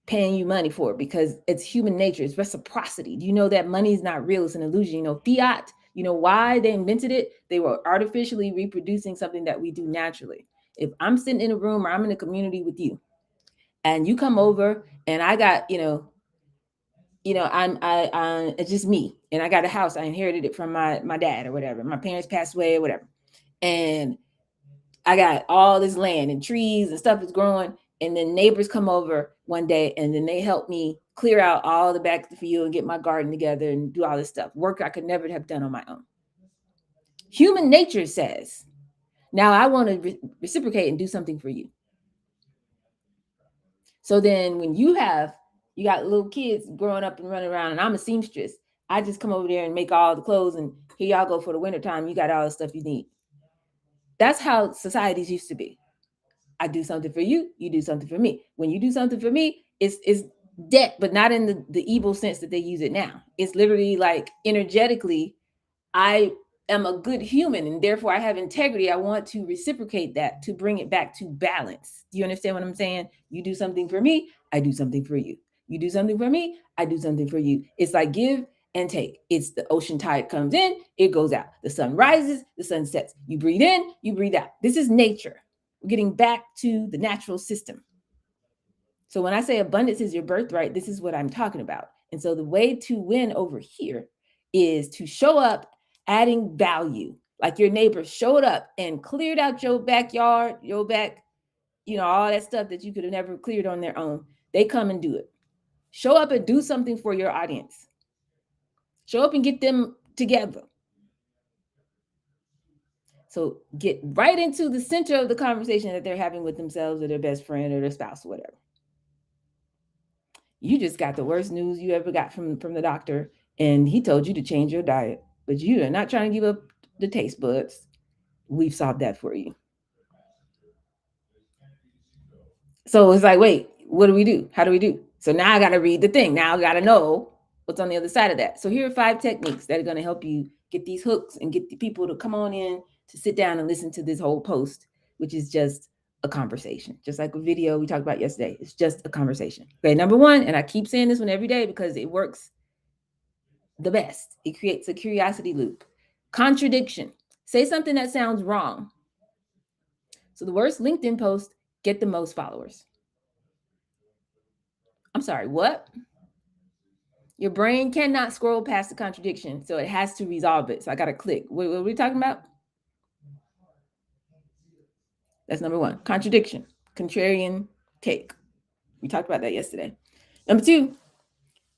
paying you money for it, because it's human nature. It's reciprocity. Do you know that money is not real? It's an illusion. Fiat, why they invented it? They were artificially reproducing something that we do naturally. If I'm sitting in a room or I'm in a community with you and you come over and I got, it's just me and I got a house. I inherited it from my dad or whatever. My parents passed away or whatever. And I got all this land and trees and stuff is growing. And then neighbors come over one day and then they help me clear out all the back of the field and get my garden together and do all this stuff. Work I could never have done on my own. Human nature says, now I want to reciprocate and do something for you. So then when you got little kids growing up and running around and I'm a seamstress, I just come over there and make all the clothes and here y'all go for the wintertime. You got all the stuff you need. That's how societies used to be. I do something for you, you do something for me. When you do something for me, it's debt, but not in the evil sense that they use it now. It's literally like energetically, I am a good human and therefore I have integrity. I want to reciprocate that to bring it back to balance. Do you understand what I'm saying? You do something for me, I do something for you. You do something for me, I do something for you. It's like give and take. It's the ocean tide comes in, it goes out. The sun rises, the sun sets. You breathe in, you breathe out. This is nature. We're getting back to the natural system. So when I say abundance is your birthright, this is what I'm talking about. And so the way to win over here is to show up adding value. Like your neighbor showed up and cleared out your backyard, your back, all that stuff that you could have never cleared on their own. They come and do it. Show up and do something for your audience. Show up and get them together. So get right into the center of the conversation that they're having with themselves or their best friend or their spouse or whatever. You just got the worst news you ever got from the doctor, and he told you to change your diet, but you are not trying to give up the taste buds. We've solved that for you. So it's like, wait, what do we do? How do we do? So now I got to read the thing. Now I got to know what's on the other side of that. So here are 5 techniques that are going to help you get these hooks and get the people to come on in to sit down and listen to this whole post, which is just a conversation, just like a video we talked about yesterday. It's just a conversation. Okay, number 1, and I keep saying this one every day because it works the best. It creates a curiosity loop. Contradiction. Say something that sounds wrong. So the worst LinkedIn post get the most followers. I'm sorry, what? Your brain cannot scroll past the contradiction, so it has to resolve it. So I got to click. What are we talking about? That's number 1. Contradiction. Contrarian take. We talked about that yesterday. Number two,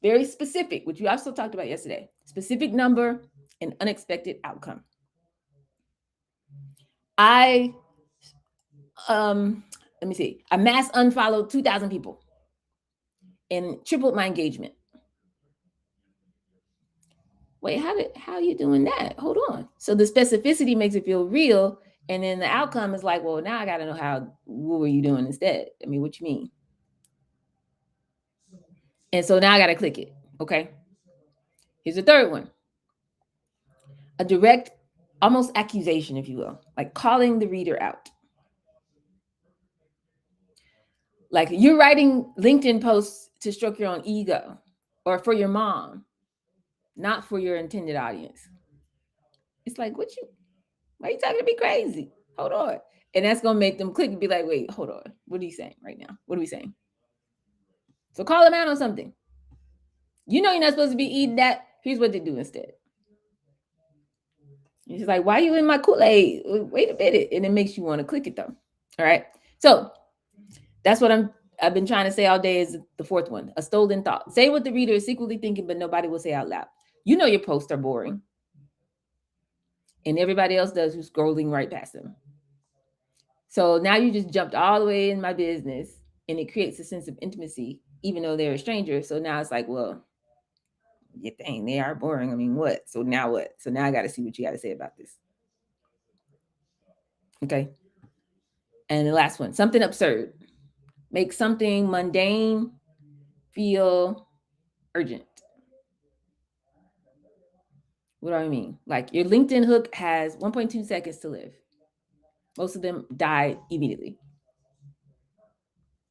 very specific, which we also talked about yesterday. Specific number and unexpected outcome. I let me see. I mass unfollowed 2,000 people and tripled my engagement. Wait, how are you doing that? Hold on. So the specificity makes it feel real, and then the outcome is like, well, now I got to know what were you doing instead? I mean, what you mean? And so now I got to click it. Okay. Here's the third one. A direct, almost accusation, if you will, like calling the reader out. Like you're writing LinkedIn posts to stroke your own ego or for your mom, not for your intended audience. It's like, why are you talking to me crazy? Hold on. And that's going to make them click and be like, wait, hold on. What are you saying right now? What are we saying? So call them out on something. You know you're not supposed to be eating that. Here's what they do instead. It's like, why are you in my Kool-Aid? Wait a minute. And it makes you want to click it though. All right. So that's what I've been trying to say all day is the fourth one, a stolen thought. Say what the reader is secretly thinking, but nobody will say out loud. You know your posts are boring. And everybody else does who's scrolling right past them. So now you just jumped all the way in my business and it creates a sense of intimacy, even though they're a stranger. So now it's like, well, yeah, dang, they are boring. I mean, what? So now what? So now I got to see what you got to say about this. Okay. And the last one, something absurd. Make something mundane feel urgent. What do I mean? Like your LinkedIn hook has 1.2 seconds to live. Most of them die immediately.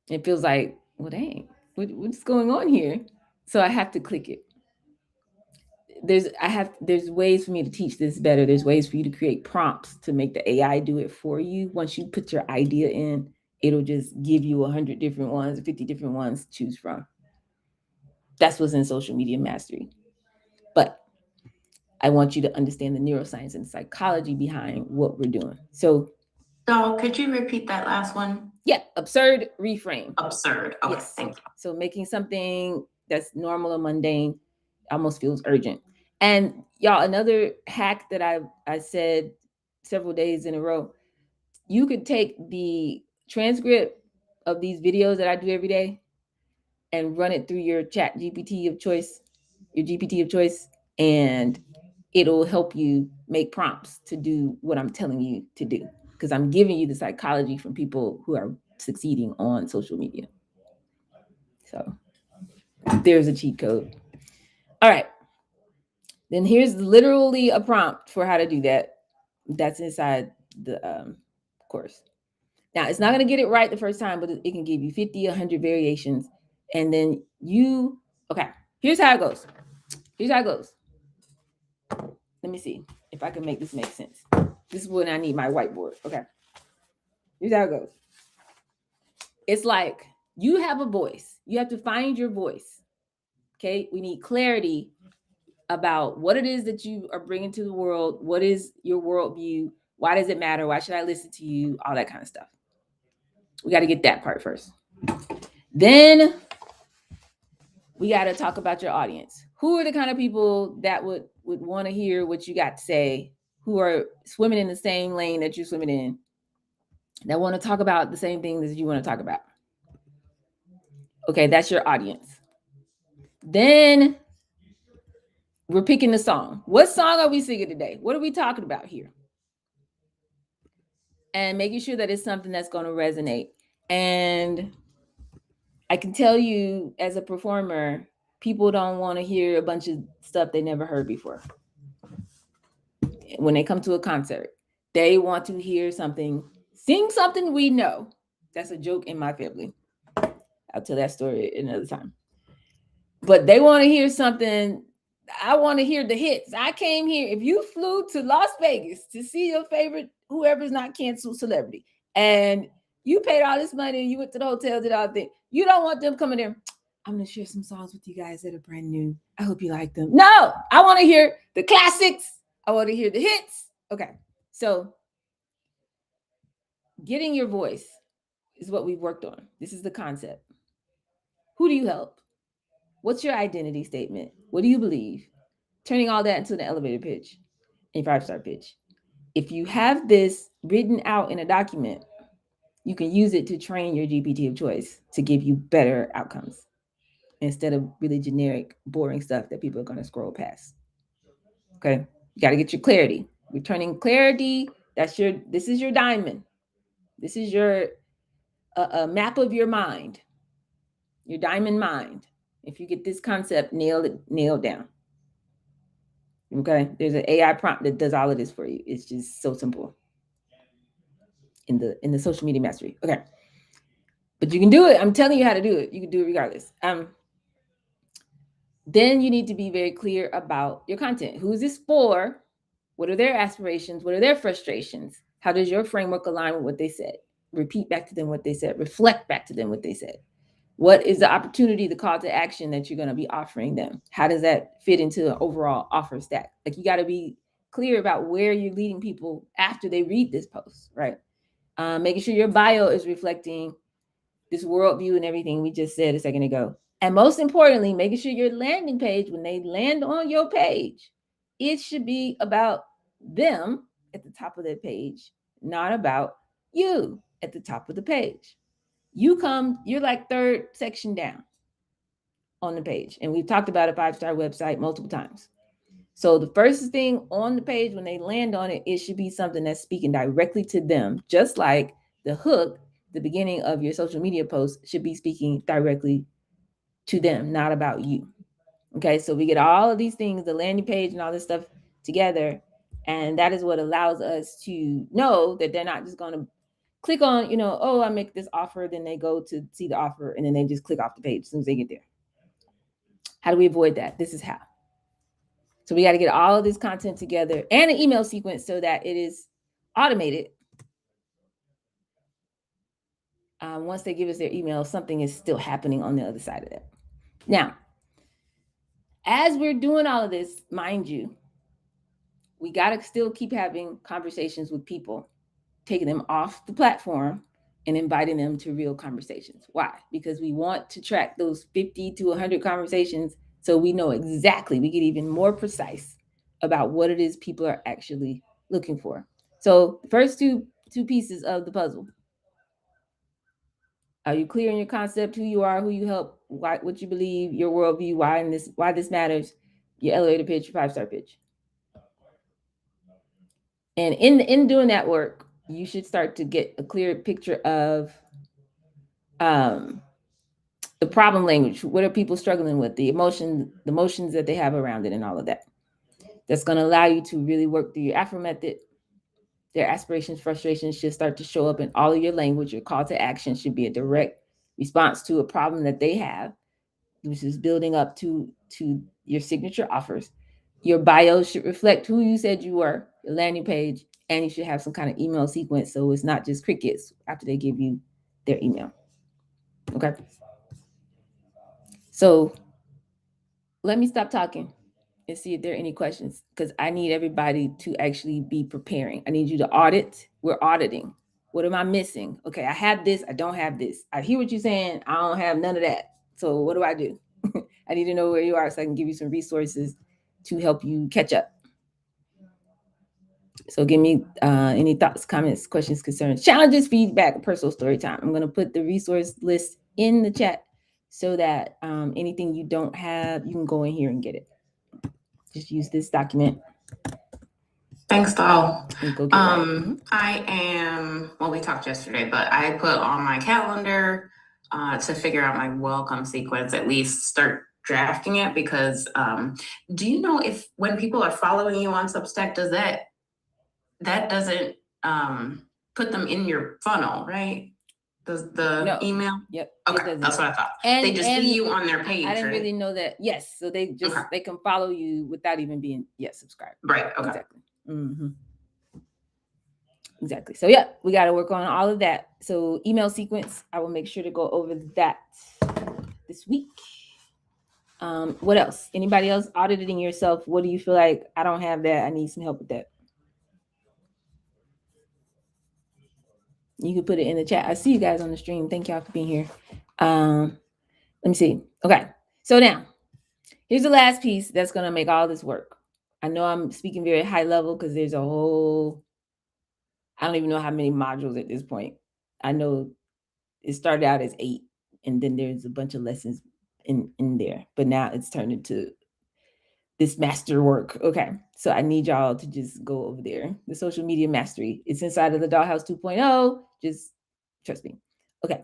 It feels like, well, dang, what's going on here? So I have to click it. There's ways for me to teach this better. There's ways for you to create prompts to make the AI do it for you. Once you put your idea in, it'll just give you 100 different ones, 50 different ones to choose from. That's what's in social media mastery. But I want you to understand the neuroscience and psychology behind what we're doing. So could you repeat that last one? Yeah, absurd reframe. Absurd. Okay, yes. Thank you. So making something that's normal or mundane almost feels urgent. And y'all, another hack that I said several days in a row, you could take the transcript of these videos that I do every day and run it through your chat GPT of choice, and it'll help you make prompts to do what I'm telling you to do. Because I'm giving you the psychology from people who are succeeding on social media. So there's a cheat code. All right. Then here's literally a prompt for how to do that. That's inside the course. Now, it's not going to get it right the first time, but it can give you 50, 100 variations. And then okay, here's how it goes. Let me see if I can make this make sense. This is when I need my whiteboard. Okay. Here's how it goes. It's like you have a voice. You have to find your voice. Okay. We need clarity about what it is that you are bringing to the world. What is your worldview? Why does it matter? Why should I listen to you? All that kind of stuff. We got to get that part first. Then we got to talk about your audience. Who are the kind of people that would want to hear what you got to say, who are swimming in the same lane that you're swimming in, that want to talk about the same things that you want to talk about? Okay, that's your audience. Then we're picking the song. What song are we singing today? What are we talking about here? And making sure that it's something that's going to resonate. And I can tell you as a performer, people don't want to hear a bunch of stuff they never heard before. When they come to a concert, they want to hear something, sing something we know. That's a joke in my family. I'll tell that story another time. But they want to hear something. I want to hear the hits. I came here. If you flew to Las Vegas to see your favorite, whoever's not canceled celebrity, and you paid all this money and you went to the hotel, did all that, you don't want them coming there. I'm going to share some songs with you guys that are brand new. I hope you like them. No, I want to hear the classics. I want to hear the hits. Okay. So getting your voice is what we've worked on. This is the concept. Who do you help? What's your identity statement? What do you believe? Turning all that into an elevator pitch, a 5-star pitch. If you have this written out in a document, you can use it to train your GPT of choice to give you better outcomes instead of really generic, boring stuff that people are going to scroll past. Okay, you got to get your clarity. Returning clarity. This is your diamond. This is your map of your mind, your diamond mind. If you get this concept nailed down. Okay, there's an AI prompt that does all of this for you. It's just so simple. In the social media mastery. Okay, but you can do it. I'm telling you how to do it. You can do it regardless. Then you need to be very clear about your content. Who is this for? What are their aspirations? What are their frustrations? How does your framework align with what they said? Repeat back to them what they said. Reflect back to them what they said. What is the opportunity, the call to action that you're going to be offering them? How does that fit into an overall offer stack? Like, you got to be clear about where you're leading people after they read this post, right? Making sure your bio is reflecting this worldview and everything we just said a second ago. And most importantly, making sure your landing page, when they land on your page, it should be about them at the top of their page, not about you at the top of the page. You're like third section down on the page. And we've talked about a 5-star website multiple times. So the first thing on the page when they land on it, it should be something that's speaking directly to them, just like the hook, the beginning of your social media post should be speaking directly to them, not about you. Okay, so we get all of these things, the landing page and all this stuff together, and that is what allows us to know that they're not just going to click on, oh, I make this offer, then they go to see the offer, and then they just click off the page as soon as they get there. How do we avoid that? This is how. So we got to get all of this content together and an email sequence so that it is automated. Once they give us their email, something is still happening on the other side of that. Now, as we're doing all of this, mind you, we got to still keep having conversations with people, taking them off the platform and inviting them to real conversations. Why? Because we want to track those 50 to 100 conversations so we know exactly, we get even more precise about what it is people are actually looking for. So the first two pieces of the puzzle. Are you clear in your concept, who you are, who you help, what you believe, your worldview, why this matters, your elevator pitch, your 5-star pitch. And in doing that work, you should start to get a clear picture of the problem language. What are people struggling with? The emotions that they have around it and all of that. That's going to allow you to really work through your Afro method. Their aspirations, frustrations should start to show up in all of your language. Your call to action should be a direct response to a problem that they have, which is building up to your signature offers. Your bio should reflect who you said you were, your landing page, and you should have some kind of email sequence so it's not just crickets after they give you their email. Okay. So let me stop talking and see if there are any questions, because I need everybody to actually be preparing. I need you to audit. We're auditing. What am I missing? Okay, I have this. I don't have this. I hear what you're saying. I don't have none of that. So what do? I need to know where you are so I can give you some resources to help you catch up. So give me any thoughts, comments, questions, concerns, challenges, feedback, personal story time. I'm going to put the resource list in the chat so that anything you don't have, you can go in here and get it. Just use this document. Thanks, Doll. I am, well, we talked yesterday, but I put on my calendar to figure out my welcome sequence, at least start drafting it, because do you know if when people are following you on Substack, does that doesn't put them in your funnel, right? Does the email? Yep. Okay, that's what I thought. And they just see you on their page. I didn't really know that. Yes, so they just they can follow you without even being subscribed. Right. Okay. Exactly. Mm-hmm. Exactly. So yeah, we got to work on all of that. So email sequence, I will make sure to go over that this week. What else? Anybody else auditing yourself? What do you feel like? I don't have that. I need some help with that. You can put it in the chat. I see you guys on the stream. Thank y'all for being here. Let me see. Okay. So now Here's the last piece that's going to make all this work. I know I'm speaking very high level because there's a whole, I don't even know how many modules at this point. I know it started out as 8, and then there's a bunch of lessons in there, but now it's turned into this master work. Okay, so I need y'all to just go over there. The social media mastery. It's inside of the Dollhouse 2.0. Just trust me. Okay,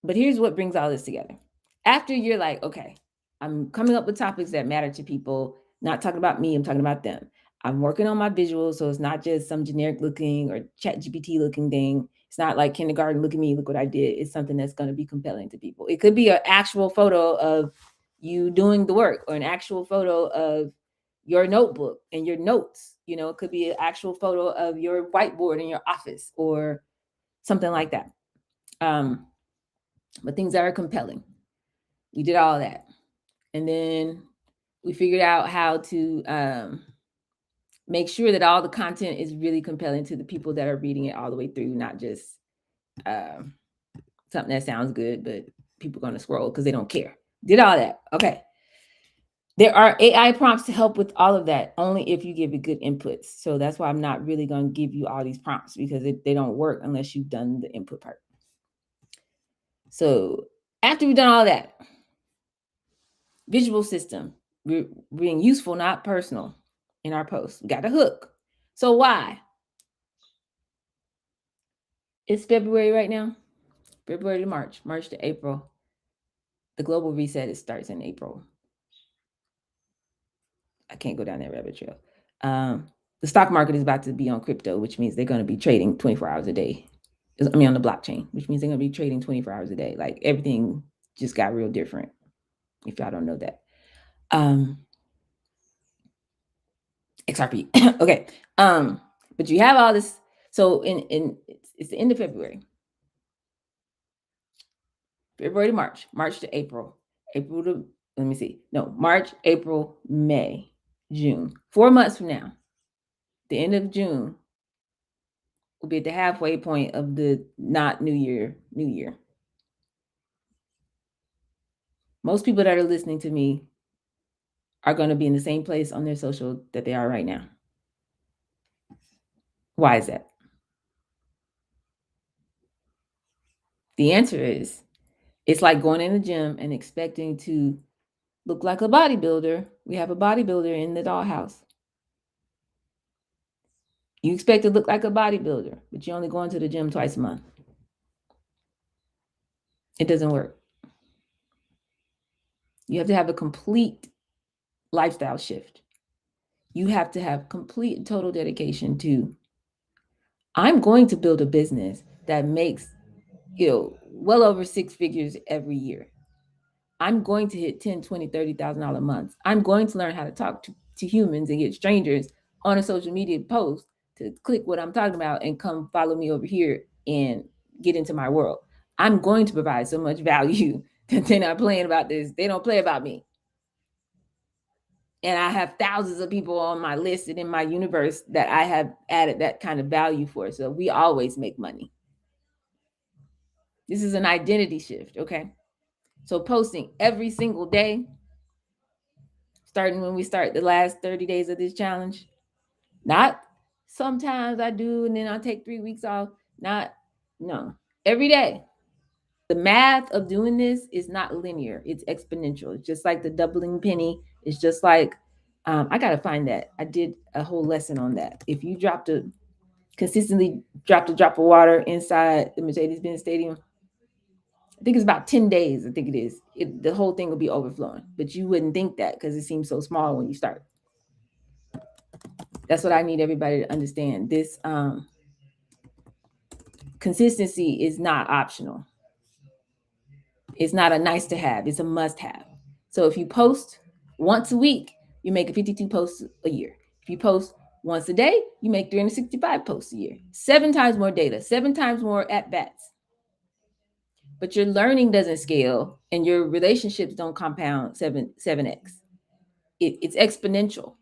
but here's what brings all this together. After you're like, okay, I'm coming up with topics that matter to people, not talking about me, I'm talking about them. I'm working on my visuals, so it's not just some generic looking or chat GPT looking thing. It's not like kindergarten, look at me, look what I did. It's something that's going to be compelling to people. It could be an actual photo of you doing the work, or an actual photo of your notebook and your notes. You know, it could be an actual photo of your whiteboard in your office or something like that. But things that are compelling. We did all that. And then we figured out how to make sure that all the content is really compelling to the people that are reading it all the way through, not just something that sounds good, but people are going to scroll because they don't care. Did all that. Okay. There are AI prompts to help with all of that, only if you give it good inputs. So that's why I'm not really going to give you all these prompts, because they don't work unless you've done the input part. So after we've done all that, visual system, we're being useful, not personal in our posts. We got a hook. So why? It's February right now. February to March, March to April. The global reset, it starts in April. I can't go down that rabbit trail. The stock market is about to be on crypto, which means they're going to be trading 24 hours a day. I mean, on the blockchain, which means they're going to be trading 24 hours a day. Like, everything just got real different, if y'all don't know that. XRP. Okay. But you have all this. So it's the end of February. February to March, March to April, April to, let me see. No, March, April, May, June. 4 months from now, the end of June, we'll be at the halfway point of the not New Year. Most people that are listening to me are going to be in the same place on their social that they are right now. Why is that? The answer is, it's like going in the gym and expecting to look like a bodybuilder. We have a bodybuilder in the dollhouse. You expect to look like a bodybuilder, but you're only going to the gym twice a month. It doesn't work. You have to have a complete lifestyle shift. You have to have complete total dedication to, I'm going to build a business that makes, well over 6 figures every year. I'm going to hit $10, $20, $30,000 months. I'm going to learn how to talk to humans and get strangers on a social media post to click what I'm talking about and come follow me over here and get into my world. I'm going to provide so much value that they're not playing about this. They don't play about me. And I have thousands of people on my list and in my universe that I have added that kind of value for. So we always make money. This is an identity shift, okay? So posting every single day, starting when we start the last 30 days of this challenge. Not sometimes I do and then I'll take 3 weeks off. No, every day. The math of doing this is not linear. It's exponential. It's just like the doubling penny. It's just like, I got to find that. I did a whole lesson on that. If you consistently dropped a drop of water inside the Mercedes-Benz Stadium, I think it's about 10 days. I think it is. The whole thing will be overflowing, but you wouldn't think that because it seems so small when you start. That's what I need everybody to understand. This consistency is not optional. It's not a nice to have. It's a must have. So if you post once a week, you make 52 posts a year. If you post once a day, you make 365 posts a year. 7 times more data, 7 times more at bats. But your learning doesn't scale and your relationships don't compound 7x. It's exponential.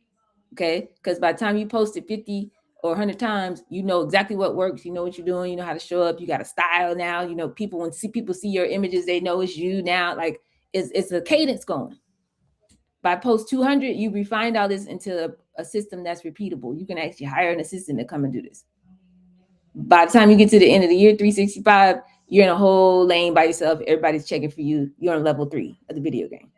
Okay? Because by the time you post it 50 or 100 times, you know exactly what works. You know what you're doing. You know how to show up. You got a style now. You know, when people see your images, they know it's you now. Like, it's a cadence going. By post 200, you refined all this into a system that's repeatable. You can actually hire an assistant to come and do this. By the time you get to the end of the year, 365, you're in a whole lane by yourself. Everybody's checking for you. You're on level 3 of the video game.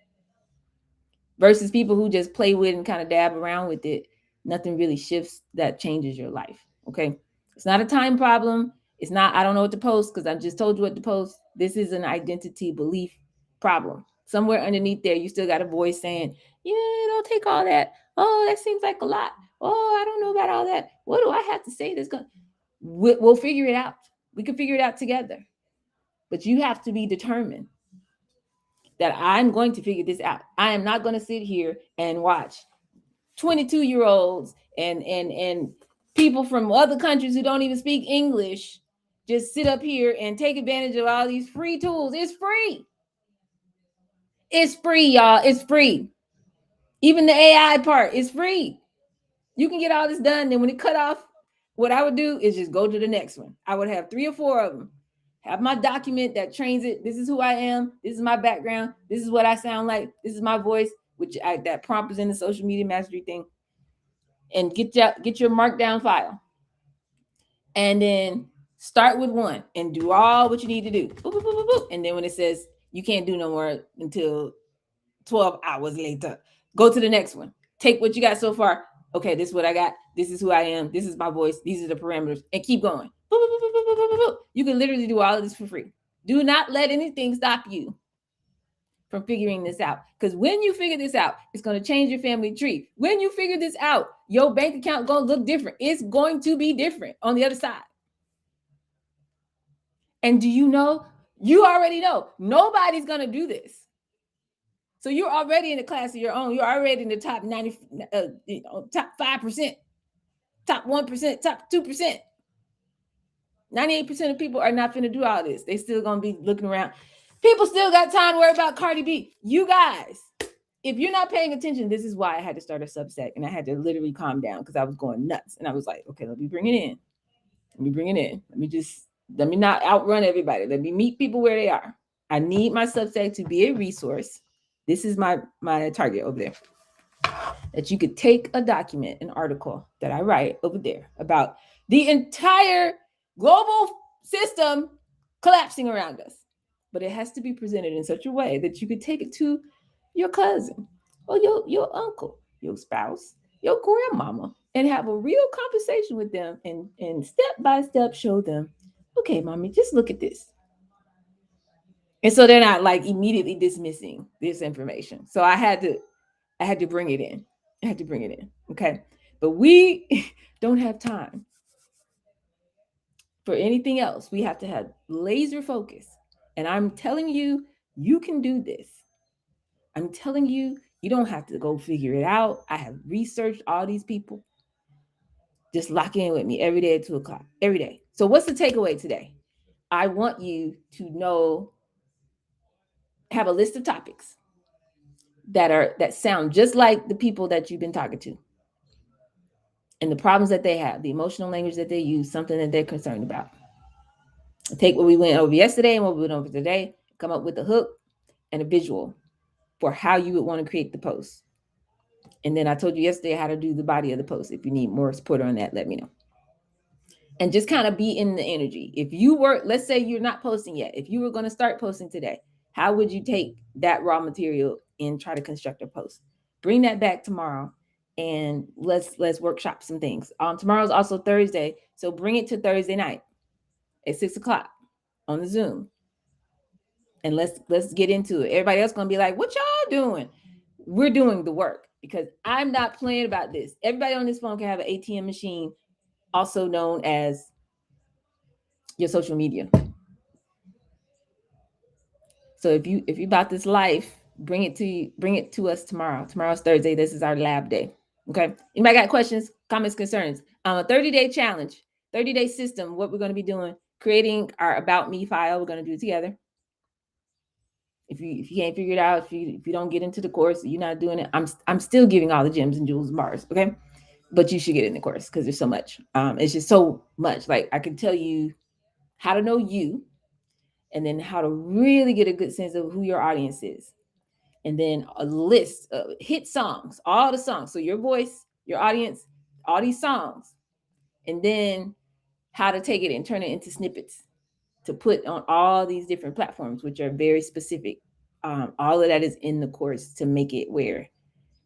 Versus people who just play with and kind of dab around with it, nothing really shifts that changes your life. Okay. It's not a time problem. It's not, I don't know what to post because I just told you what to post. This is an identity belief problem. Somewhere underneath there, you still got a voice saying, yeah, don't take all that. Oh, that seems like a lot. Oh, I don't know about all that. What do I have to say that's going to, we'll figure it out. We can figure it out together. But you have to be determined that I'm going to figure this out. I am not going to sit here and watch 22-year-olds and people from other countries who don't even speak English just sit up here and take advantage of all these free tools. It's free. It's free, y'all. It's free. Even the AI part is free. You can get all this done. Then when it cut off, what I would do is just go to the next one. I would have 3 or 4 of them. Have my document that trains it. This is who I am. This is my background. This is what I sound like. This is my voice, that prompt is in the social media mastery thing. And get your markdown file. And then start with one and do all what you need to do. Boop, boop, boop, boop, boop. And then when it says you can't do no more until 12 hours later, go to the next one. Take what you got so far. Okay, this is what I got. This is who I am. This is my voice. These are the parameters. And keep going. Boop, boop, boop, boop, boop, boop, boop. You can literally do all of this for free. Do not let anything stop you from figuring this out. Because when you figure this out, it's going to change your family tree. When you figure this out, your bank account going to look different. It's going to be different on the other side. And do you know? You already know. Nobody's going to do this. So you're already in a class of your own. You're already in the top 90, top 5%, top 1%, top 2%. 98% of people are not going to do all this. They still going to be looking around. People still got time to worry about Cardi B. You guys, if you're not paying attention, this is why I had to start a Substack and I had to literally calm down because I was going nuts. And I was like, okay, let me bring it in. Let me not outrun everybody. Let me meet people where they are. I need my Substack to be a resource. This is my target over there. That you could take a document, an article that I write over there about the entire global system collapsing around us. But it has to be presented in such a way that you could take it to your cousin or your uncle, your spouse, your grandmama, and have a real conversation with them and step by step show them, okay, mommy, just look at this. And so they're not like immediately dismissing this information. So I had to bring it in. Okay. But we don't have time for anything else. We have to have laser focus. And I'm telling you, you can do this. I'm telling you, you don't have to go figure it out. I have researched all these people. Just lock in with me every day at 2:00, every day. So what's the takeaway today? I want you to know, have a list of topics that sound just like the people that you've been talking to and the problems that they have, the emotional language that they use, something that they're concerned about. Take what we went over yesterday and what we went over today, come up with a hook and a visual for how you would want to create the post. And then I told you yesterday how to do the body of the post. If you need more support on that, let me know. And just kind of be in the energy. If you were, let's say you're not posting yet. If you were going to start posting today, how would you take that raw material and try to construct a post? Bring that back tomorrow and let's workshop some things. Tomorrow's also Thursday. So bring it to Thursday night at 6:00 on the Zoom. And let's get into it. Everybody else going to be like, what y'all doing? We're doing the work because I'm not playing about this. Everybody on this phone can have an ATM machine, also known as your social media. So if you about this life, bring it to us tomorrow. Tomorrow's Thursday. This is our lab day. Okay. Anybody got questions, comments, concerns? A 30-day challenge, 30-day system. What we're going to be doing, creating our About Me file. We're going to do it together. If you can't figure it out, if you don't get into the course, you're not doing it. I'm still giving all the gems and jewels and bars, okay? But you should get in the course because there's so much. It's just so much. Like I can tell you how to know you, and then how to really get a good sense of who your audience is. and then a list of hit songs, all the songs. So your voice, your audience, all these songs, and then how to take it and turn it into snippets to put on all these different platforms, which are very specific. All of that is in the course to make it where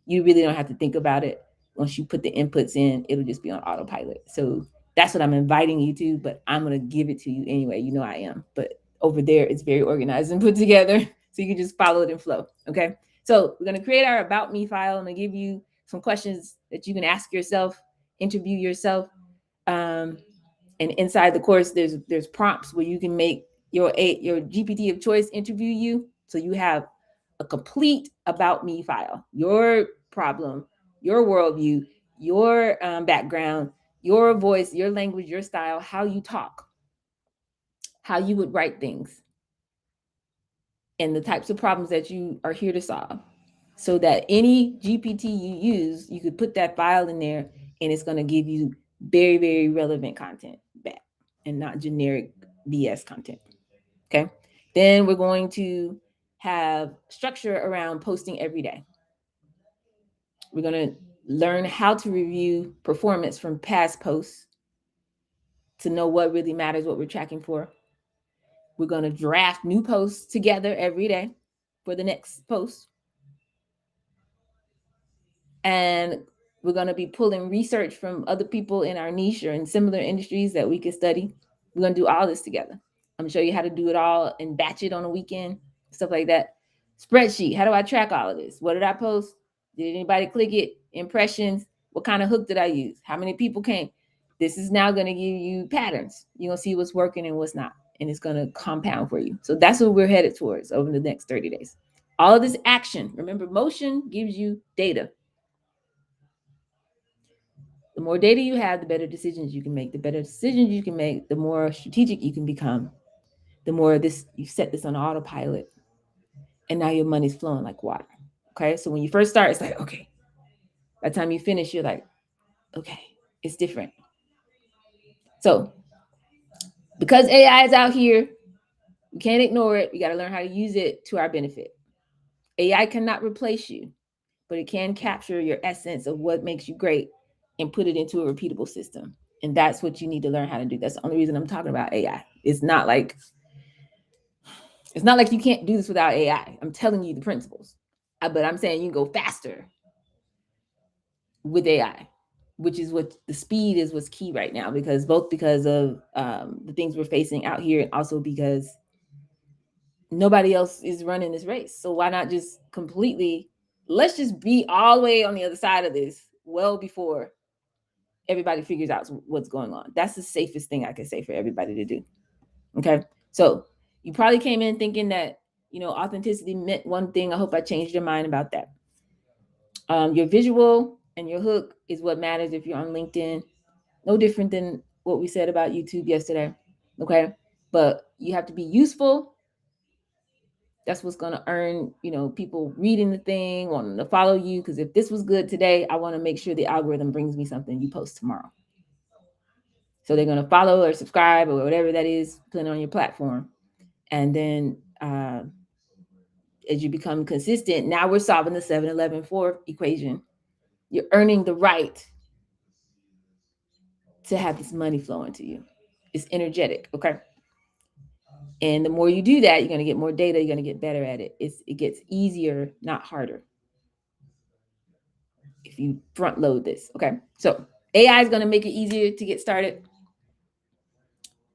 you really don't have to think about it. Once you put the inputs in, it'll just be on autopilot. So that's what I'm inviting you to, but I'm going to give it to you anyway. You know I am. But over there, it's very organized and put together. So you can just follow it and flow. Okay. So we're going to create our About Me file. I'm going to give you some questions that you can ask yourself, interview yourself. And inside the course, there's prompts where you can make your GPT of choice interview you. So you have a complete About Me file, your problem, your worldview, your background, your voice, your language, your style, how you talk, how you would write things, and the types of problems that you are here to solve. So that any GPT you use, you could put that file in there and it's going to give you very, very relevant content back and not generic BS content. Okay. Then we're going to have structure around posting every day. We're going to learn how to review performance from past posts to know what really matters, what we're tracking for. We're going to draft new posts together every day for the next post. And we're going to be pulling research from other people in our niche or in similar industries that we could study. We're going to do all this together. I'm going to show you how to do it all and batch it on a weekend, stuff like that. Spreadsheet. How do I track all of this? What did I post? Did anybody click it? Impressions. What kind of hook did I use? How many people came? This is now going to give you patterns. You're going to see what's working and what's not. And it's going to compound for you. So that's what we're headed towards over the next 30 days. All of this action. Remember, motion gives you data. The more data you have, the better decisions you can make. The better decisions you can make, the more strategic you can become. The more you set this on autopilot. And now your money's flowing like water. Okay. So when you first start, it's like, okay. By the time you finish, you're like, okay, it's different. So because AI is out here, we can't ignore it. We got to learn how to use it to our benefit. AI cannot replace you, but it can capture your essence of what makes you great and put it into a repeatable system. And that's what you need to learn how to do. That's the only reason I'm talking about AI. It's not like you can't do this without AI. I'm telling you the principles, but I'm saying you can go faster with AI, which is what the speed is what's key right now, because of the things we're facing out here, and also because nobody else is running this race. So why not just let's just be all the way on the other side of this well before everybody figures out what's going on. That's the safest thing I could say for everybody to do. Okay. So you probably came in thinking that, authenticity meant one thing. I hope I changed your mind about that. Your visual and your hook is what matters if you're on LinkedIn. No different than what we said about YouTube yesterday. Okay. But you have to be useful. That's what's going to earn, people reading the thing, wanting to follow you. Because if this was good today, I want to make sure the algorithm brings me something you post tomorrow. So they're going to follow or subscribe or whatever that is, put it on your platform. And then as you become consistent, now we're solving the 7-11-4 equation. You're earning the right to have this money flowing to you. It's energetic, okay? And the more you do that, you're going to get more data. You're going to get better at it. It gets easier, not harder, if you front load this, okay? So AI is going to make it easier to get started,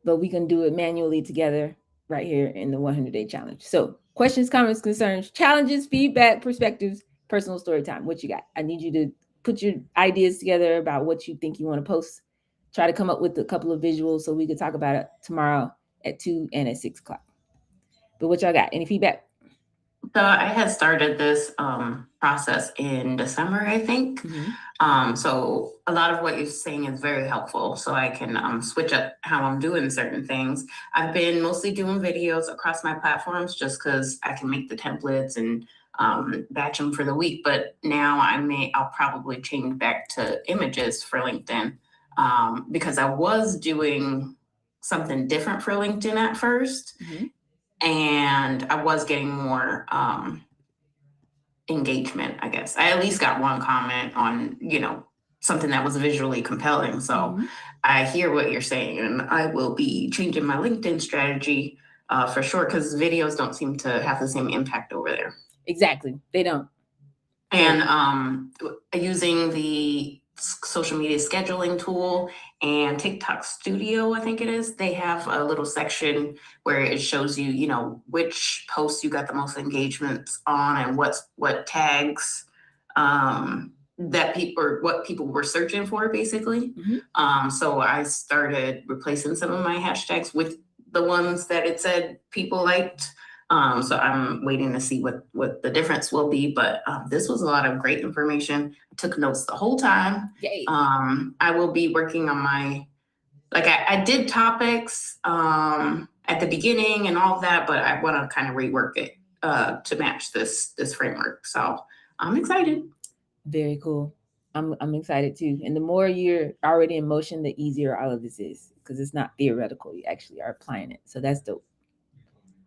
but we can do it manually together right here in the 100-day challenge. So questions, comments, concerns, challenges, feedback, perspectives, personal story time. What you got? I need you to put your ideas together about what you think you want to post. Try to come up with a couple of visuals so we could talk about it tomorrow at 2 and at 6 o'clock. But what y'all got? Any feedback? So I had started this process in December, I think. Mm-hmm. So a lot of what you're saying is very helpful. So I can switch up how I'm doing certain things. I've been mostly doing videos across my platforms just because I can make the templates and batch them for the week. But now I'll probably change back to images for LinkedIn because I was doing something different for LinkedIn at first. Mm-hmm. And I was getting more engagement, I guess. I at least got one comment on, something that was visually compelling. So I hear what you're saying, and I will be changing my LinkedIn strategy for sure, because videos don't seem to have the same impact over there. Exactly. They don't. And using the social media scheduling tool and TikTok Studio, I think it is, they have a little section where it shows you, which posts you got the most engagements on and what tags that what people were searching for, basically. So I started replacing some of my hashtags with the ones that it said people liked. So I'm waiting to see what the difference will be. But this was a lot of great information. I took notes the whole time. Yay. I will be working on I did topics at the beginning and all of that, but I want to kind of rework it to match this framework. So I'm excited. Very cool. I'm excited too. And the more you're already in motion, the easier all of this is, because it's not theoretical. You actually are applying it. So that's dope.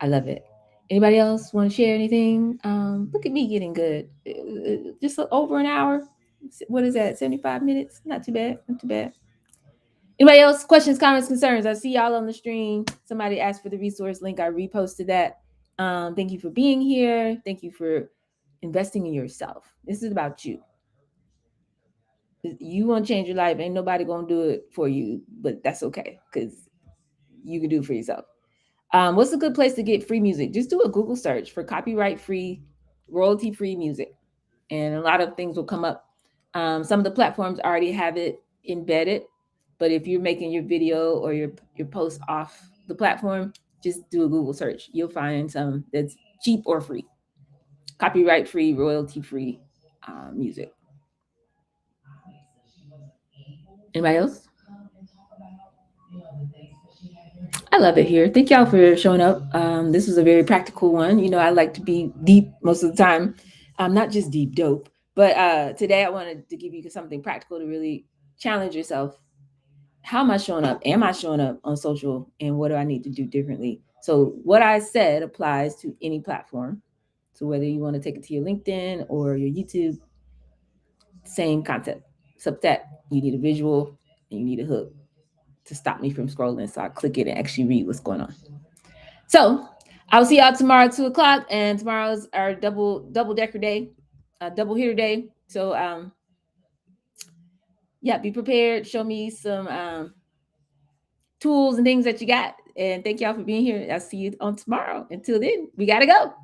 I love it. Anybody else want to share anything? Look at me getting good. Just over an hour. What is that? 75 minutes? Not too bad. Not too bad. Anybody else? Questions, comments, concerns? I see y'all on the stream. Somebody asked for the resource link. I reposted that. Thank you for being here. Thank you for investing in yourself. This is about you. You want to change your life. Ain't nobody going to do it for you, but that's okay, because you can do it for yourself. What's a good place to get free music? Just do a Google search for copyright-free, royalty-free music, and a lot of things will come up. Some of the platforms already have it embedded, but if you're making your video or your post off the platform, just do a Google search. You'll find some that's cheap or free, copyright-free, royalty-free music. Anybody else? I love it here. Thank y'all for showing up. This was a very practical one. I like to be deep most of the time. Not just deep dope, but today I wanted to give you something practical to really challenge yourself. How am I showing up? Am I showing up on social? And what do I need to do differently? So what I said applies to any platform. So whether you want to take it to your LinkedIn or your YouTube, same concept. Except that you need a visual and you need a hook to stop me from scrolling. So I click it and actually read what's going on. So I'll see y'all tomorrow at 2:00, and tomorrow's our double decker day, double hitter day. So yeah, be prepared. Show me some tools and things that you got. And thank y'all for being here. I'll see you on tomorrow. Until then, we gotta go.